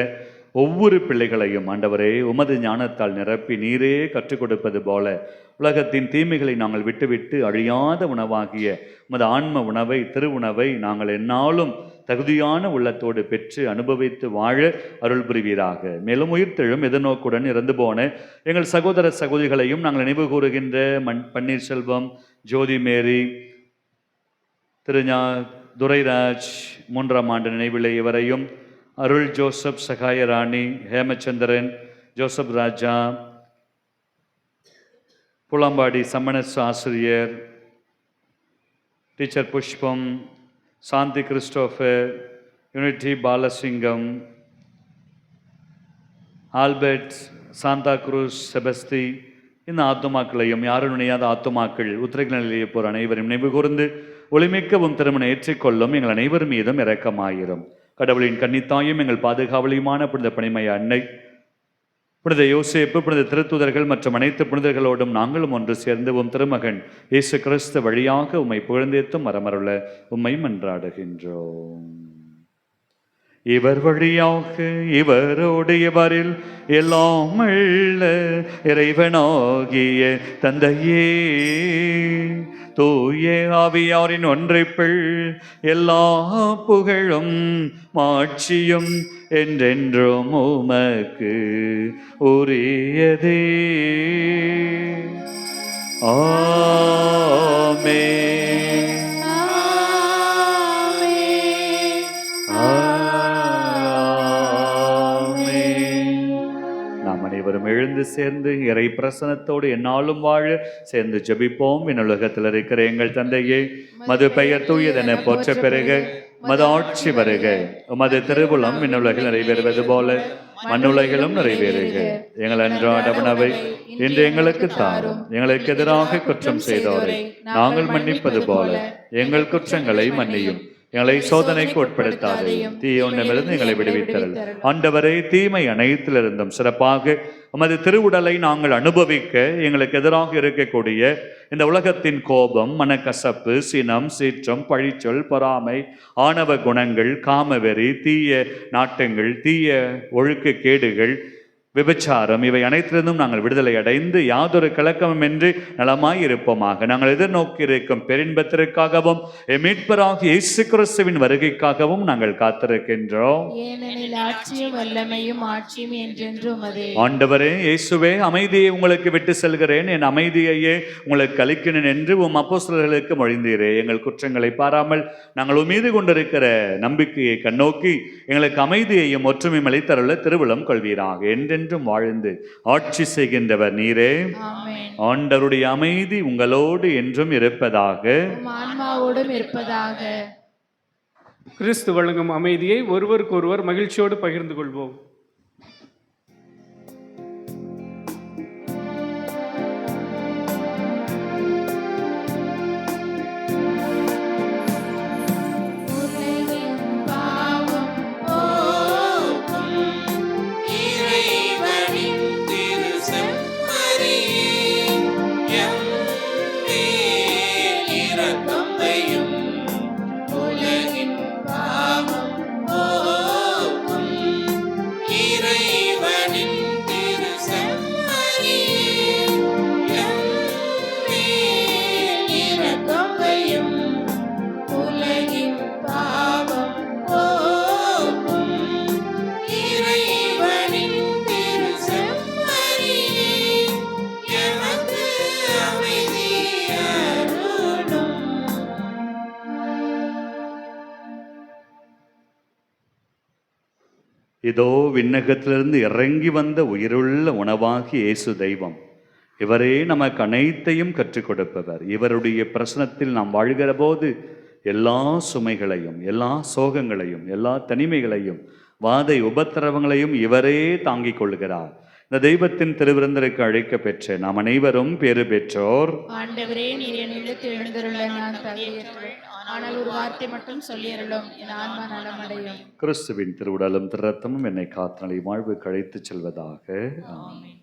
ஒவ்வொரு பிள்ளைகளையும் ஆண்டவரே உமது ஞானத்தால் நிரப்பி நீரே கற்றுக் கொடுப்பது போல உலகத்தின் தீமைகளை நாங்கள் விட்டுவிட்டு அழியாத உணவாகிய உமது ஆன்ம உணவை, திரு உணவை நாங்கள் எந்நாளும் தகுதியான உள்ளத்தோடு பெற்று அனுபவித்து வாழ அருள் புரிவீராக. மேலும் உயிர்த்தெழும் எதிர்நோக்குடன் இறந்து போன எங்கள் சகோதர சகோதரிகளையும் நாங்கள் நினைவு கூறுகின்ற பன்னீர்செல்வம், ஜோதி மேரி, துரைராஜ் 3ஆம் ஆண்டு நினைவிலே இவரையும், அருள் ஜோசப், சகாயராணி, ஹேமச்சந்திரன், ஜோசப் ராஜா, புலம்பாடி சம்மனஸ் ஆசிரியர், teacher Pushpam, Shanthi Christopher, Unity Balasingam, Albert, Santha Cruz, Sebasthi, இந்த ஆத்துமாக்களையும் யாரும் நினையாத ஆத்துமாக்கள் உத்திரநிலையை போர் அனைவரும் நினைவு கூர்ந்து ஒளிமிக்கவும் திருமணம் ஏற்றிக்கொள்ளும் எங்கள் அனைவர் மீதும் இரக்கமாயிரும். கடவுளின் கன்னித்தாயும் எங்கள் பாதுகாவலியுமான புனித பணிமய அன்னை, புனித யோசேப்பு, புனித திருத்தூதர்கள் மற்றும் அனைத்து புனிதர்களோடும் நாங்களும் ஒன்று சேர்ந்து உம் திருமகன் இயேசு கிறிஸ்து வழியாக உம்மை புகழ்ந்தேத்தும் மரமருள உம்மை மன்றாடுகின்றோம். இவர் வழியாக இவரோடு இவரில் எல்லாம் உள்ள இறைவனாகிய தந்தையே, தூய ஆவியாரின் ஒன்றைப்பில் எல்லா புகழும் மாட்சியும் என்றென்றும் உமக்கு உரியதே. ஆமென். அனைவரும் எழுந்து சேர்ந்து இறை பிரசனத்தோடு எந்நாளும் வாழ சேர்ந்து ஜெபிப்போம். விண்ணுலகத்தில் இருக்கிற எங்கள் தந்தையே, மது பெயர் தூயதென போற்ற பெருக, மது ஆட்சி வருக, உமது திருவுளம் விண்ணுலகில் நிறைவேறுவது போல மண்ணுலகிலும் நிறைவேறுக. எங்கள் அன்றாட உணவை இன்று எங்களுக்கு தாரும். எங்களுக்கு எதிராக குற்றம் செய்தோரை நாங்கள் மன்னிப்பது போல எங்கள் குற்றங்களை மன்னியும். எங்களை சோதனைக்கு உட்படுத்தாதையும் தீயொன்றிலிருந்து எங்களை விடுவித்தல். ஆண்டவரே, தீமை அனைத்திலிருந்தும் சிறப்பாக உமது திருவுடலை நாங்கள் அனுபவிக்க எங்களுக்கு எதிராக இருக்கக்கூடிய இந்த உலகத்தின் கோபம், மனக்கசப்பு, சினம், சீற்றம், பழிச்சொல், பொறாமை, ஆணவ குணங்கள், காமவெறி, தீய நாட்டங்கள், தீய ஒழுக்க கேடுகள், விபச்சாரம், இவை அனைத்திலிருந்தும் நாங்கள் விடுதலை அடைந்து யாதொரு கலக்கமும் என்று நலமாய் இருப்போமாக. நாங்கள் எதிர்நோக்கி இருக்கும் பெருன்பத்திற்காகவும் மீட்பராகிய இயேசு கிறிஸ்துவின் வருகைக்காகவும் நாங்கள் காத்திருக்கின்றோம். ஏனெனில் ஆட்சியும் வல்லமையும் ஆட்சியும் என்றென்றும் உமதே. ஆண்டவரே இயேசுவே, அமைதியை உங்களுக்கு விட்டு செல்கிறேன், என் அமைதியையே உங்களுக்கு அளிக்கிறேன் என்று உம் அப்போஸ்தலர்களுக்கு மொழிந்தீரே. எங்கள் குற்றங்களை பாராமல் நாங்கள் மீது கொண்டிருக்கிற நம்பிக்கையை கண்ணோக்கி எங்களுக்கு அமைதியையும் ஒற்றுமையும் அளித்தருள திருவுளம் கொள்வீராக. என்றென்றும் வாழ்ந்து ஆட்சி செய்கின்றவர் நீரே. ஆண்டவருடைய அமைதி உங்களோடு என்றும் இருப்பதாக. ஆன்மாவோடும் இருப்பதாக. கிறிஸ்து வழங்கும் அமைதியை ஒருவருக்கொருவர் மகிழ்ச்சியோடு பகிர்ந்து கொள்வோம். இதோ விண்ணகத்திலிருந்து இறங்கி வந்த உயிருள்ள உணவாகி இயேசு தெய்வம். இவரே நமக்கு அனைத்தையும் கற்றுக் கொடுப்பவர். இவருடைய பிரசனத்தில் நாம் வாழ்கிற போது எல்லா சுமைகளையும், எல்லா சோகங்களையும், எல்லா தனிமைகளையும், வாதை உபத்திரவங்களையும் இவரே தாங்கிக் கொள்கிறார். இந்த தெய்வத்தின் திருவிருந்தருக்கு அழைக்க பெற்ற நாம் அனைவரும் பேறு பெற்றோர். ஆண்டவரே, நீர் என் இல்லத்தில் எழுந்தருள நான் தகுதியற்றவள். ஆனால் ஒரு வார்த்தை மட்டும் சொல்லியருளும், என் ஆன்மா நலமடையும். கிறிஸ்துவின் திருவுடலும் திருரத்தமும் என்னை காத்தலை வாழ்வுக்கு அழைத்துச் செல்வதாக. ஆமென்.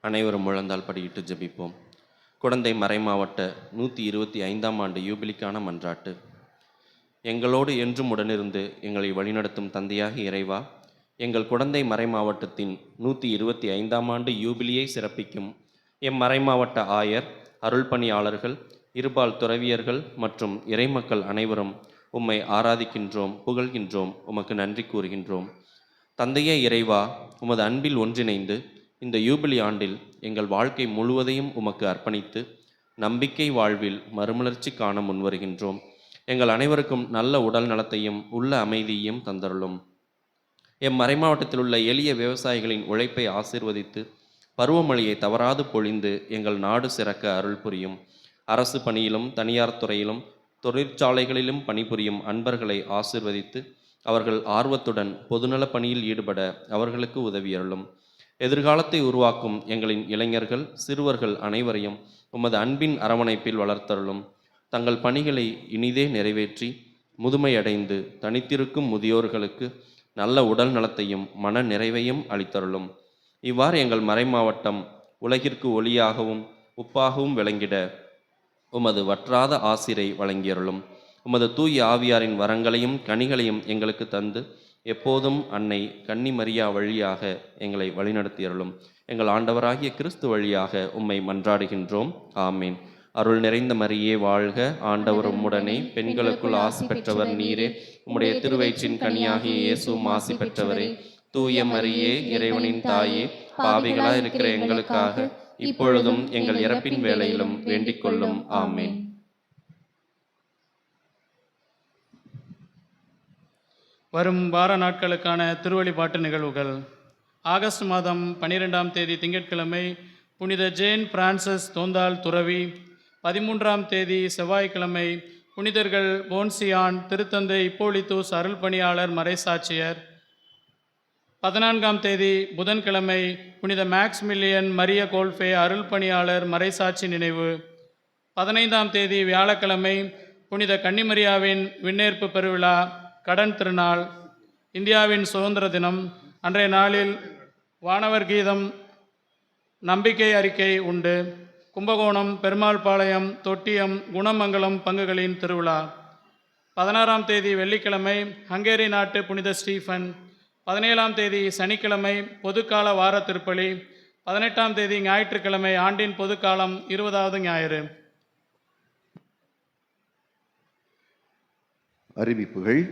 அனைவரும் முழந்தால் படியிட்டு ஜெபிப்போம். குடந்தை மறைமாவட்ட 125ஆம் ஆண்டு யூபிலிக்கான மன்றாட்டு. எங்களோடு என்றும் உடனிருந்து எங்களை வழிநடத்தும் தந்தையாகிய இறைவா, எங்கள் குடந்தை மறைமாவட்டத்தின் 125ஆம் ஆண்டு யூபிலியை சிறப்பிக்கும் எம் மறைமாவட்ட ஆயர், அருள் பணியாளர்கள், இருபால் துறவியர்கள் மற்றும் இறைமக்கள் அனைவரும் உம்மை ஆராதிக்கின்றோம், புகழ்கின்றோம், உமக்கு நன்றி கூறுகின்றோம். தந்தையே இறைவா, உமது அன்பில் ஒன்றிணைந்து இந்த யூபிலி ஆண்டில் எங்கள் வாழ்க்கை முழுவதையும் உமக்கு அர்ப்பணித்து நம்பிக்கை வாழ்வில் மறுமலர்ச்சி காண முன்வருகின்றோம். எங்கள் அனைவருக்கும் நல்ல உடல் நலத்தையும் உள்ள அமைதியையும் தந்தருளும். எம் மறைமாவட்டத்தில் உள்ள எளிய விவசாயிகளின் உழைப்பை ஆசீர்வதித்து பருவமழையை தவறாது பொழிந்து எங்கள் நாடு சிறக்க அருள் புரியும். அரசு பணியிலும் தனியார் துறையிலும் தொழிற்சாலைகளிலும் பணிபுரியும் அன்பர்களை ஆசீர்வதித்து அவர்கள் ஆர்வத்துடன் பொதுநல பணியில் ஈடுபட அவர்களுக்கு உதவியருளும். எதிர்காலத்தை உருவாக்கும் எங்களின் இளைஞர்கள், சிறுவர்கள் அனைவரையும் உமது அன்பின் அரவணைப்பில் வளர்த்தருளும். தங்கள் பணிகளை இனிதே நிறைவேற்றி முதுமையடைந்து தனித்திருக்கும் முதியோர்களுக்கு நல்ல உடல் நலத்தையும் மன நிறைவையும் அளித்தருளும். இவ்வாறு எங்கள் மறைமாவட்டம் உலகிற்கு ஒளியாகவும் உப்பாகவும் விளங்கிட உமது வற்றாத ஆசிரை வழங்கியருளும். உமது தூய ஆவியாரின் வரங்களையும் கனிகளையும் எங்களுக்கு தந்து எப்போதும் அன்னை கன்னி மரியா வழியாக எங்களை வழிநடத்தியருளும். எங்கள் ஆண்டவராகிய கிறிஸ்து வழியாக உம்மை மன்றாடுகின்றோம். ஆமீன். அருள் நிறைந்த மரியே வாழ்க, ஆண்டவர் உம்முடனே, பெண்களுக்குள் ஆசி பெற்றவர் நீரே, உம்முடைய திருவயிற்றின் கனியாகிய இயேசுவும் ஆசி பெற்றவரே. தூய மரியே, இறைவனின் தாயே, பாவிகளாய் இருக்கிற எங்களுக்காக இப்பொழுதும் எங்கள் இறப்பின் வேளையிலும் வேண்டிக் கொள்ளும். ஆமீன். வரும் வார நாட்களுக்கான திருவழிபாட்டு நிகழ்வுகள். ஆகஸ்ட் மாதம் 12ஆம் தேதி திங்கட்கிழமை புனித ஜேன் பிரான்சிஸ் தோந்தால் துறவி. 13ஆம் தேதி செவ்வாய்க்கிழமை புனிதர்கள் போன்சியான், திருத்தந்தை இப்போலித்தூஸ் அருள் பணியாளர் மறைசாட்சியர். 14ஆம் தேதி புதன்கிழமை புனித மேக்ஸ்மில்லியன் மரிய கோல்ஃபே அருள் பணியாளர் மறைசாட்சி நினைவு. 15ஆம் தேதி வியாழக்கிழமை புனித கன்னிமரியாவின் விண்ணேற்பு பெருவிழா, கடன் திருநாள், இந்தியாவின் சுதந்திர தினம். அன்றைய நாளில் வானவர் கீதம், நம்பிக்கை அறிக்கை உண்டு. கும்பகோணம், பெருமாள் பாளையம், தொட்டியம், குணமங்கலம் பங்குகளின் திருவிழா. 16ஆம் தேதி வெள்ளிக்கிழமை ஹங்கேரி நாட்டு புனித ஸ்டீஃபன். 17ஆம் தேதி சனிக்கிழமை பொதுக்கால வார திருப்பலி. 18ஆம் தேதி ஞாயிற்றுக்கிழமை ஆண்டின் பொதுக்காலம் 20வது ஞாயிறு. அறிவிப்புகள்.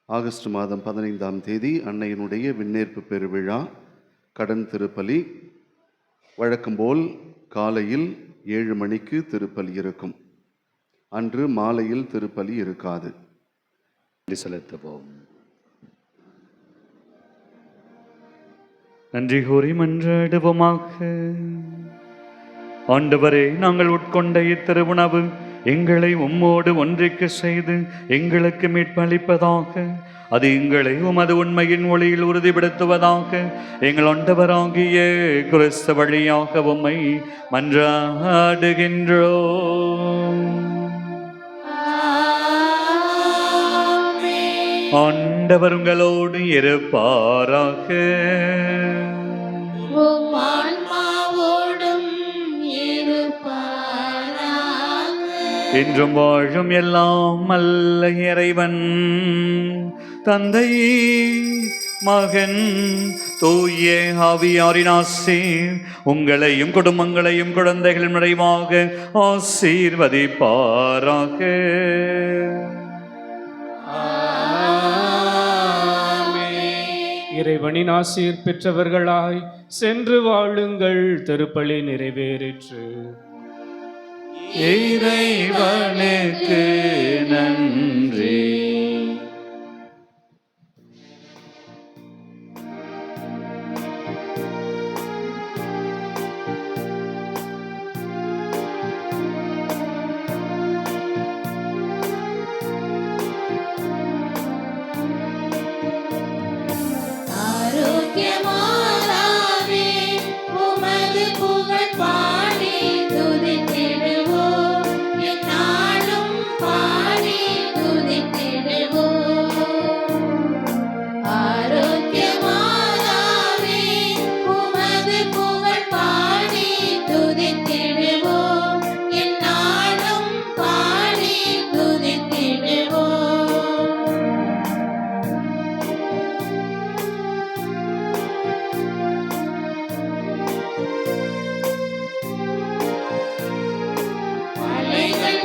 ஆகஸ்ட் மாதம் 15ஆம் தேதி அன்னையினுடைய விண்ணேற்பு பெருவிழா, கடன் திருப்பலி. வழக்கம்போல் காலையில் 7 மணிக்கு திருப்பலி இருக்கும். அன்று மாலையில் திருப்பலி இருக்காது. செலுத்துவோம். நன்றி கூறி மன்றாடுவோமாக. ஆண்டவரே, நாங்கள் உட்கொண்ட இத்திருவுணவு எங்களை உம்மோடு ஒன்றிக்க செய்து எங்களுக்கு மீட்பளிப்பதாக. அது எங்களை உமது உண்மையின் ஒளியில் உறுதிப்படுத்துவதாக. எங்கள் ஆண்டவராகிய கிறிஸ்து வழியாக உம்மை மன்றாடுகின்றோம். ஆண்டவர் உங்களோடு இருப்பாராக. என்றும் வாழும் எல்லாம் அல்ல இறைவன் தந்தை, மகன், தூய ஆவியாரின் ஆசீர் உங்களையும் குடும்பங்களையும் குழந்தைகள் நிறைவாக ஆசீர்வதிப்பாராக. இறைவனின் ஆசீர் பெற்றவர்களாய் சென்று வாழுங்கள். திருப்பலி நிறைவேறிற்று. இறைவனுக்கு நன்றி. பாடி துதித்திடுவோம், எந்நாளும் பாடி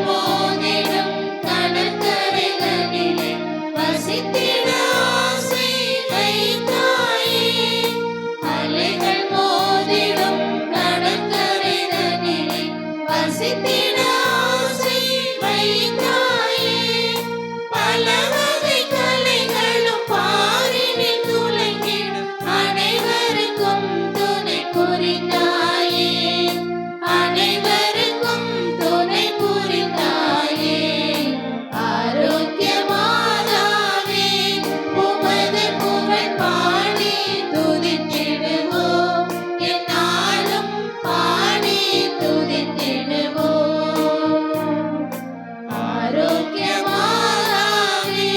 மோதிடும் கடற்கரைகளிலே வசித்திட ஆசை வைத்தாயே. அலைகள் மோதிடும் கடற்கரைகளிலே வசித்திட ஆசை வைத்தாயே. பல வகை கலைகளும் பாரினில் துலங்கிடும் அனைவருக்கும் துணை புரிந்தாயே. அனைவருக்கும் துணை புரிந்தாயே. ஆரோக்கிய மாதாவே, உமது புகழ் பாடி துதித்திடுவோம். எந்நாளும் பாடி துதித்திடுவோம். ஆரோக்கிய மாதாவே.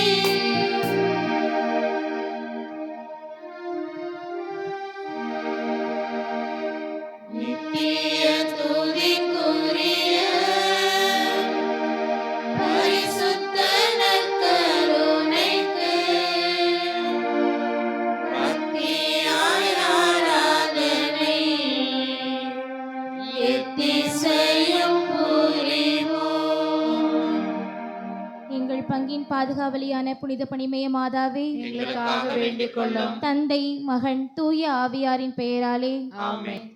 நித்திய துதிக்குரிய பரிசுத்த நற்கருணைக்கு பக்தியாய் ஆராதனை எத்திசையும் புரிவோம். எங்கள் பங்கின் பாதுகாவலியான புனித பணிமய மாதாவே, எங்களுக்காக வேண்டிக் கொள்ளும். தந்தை, மகன், தூய ஆவியாரின் பெயராலே ஆமென்.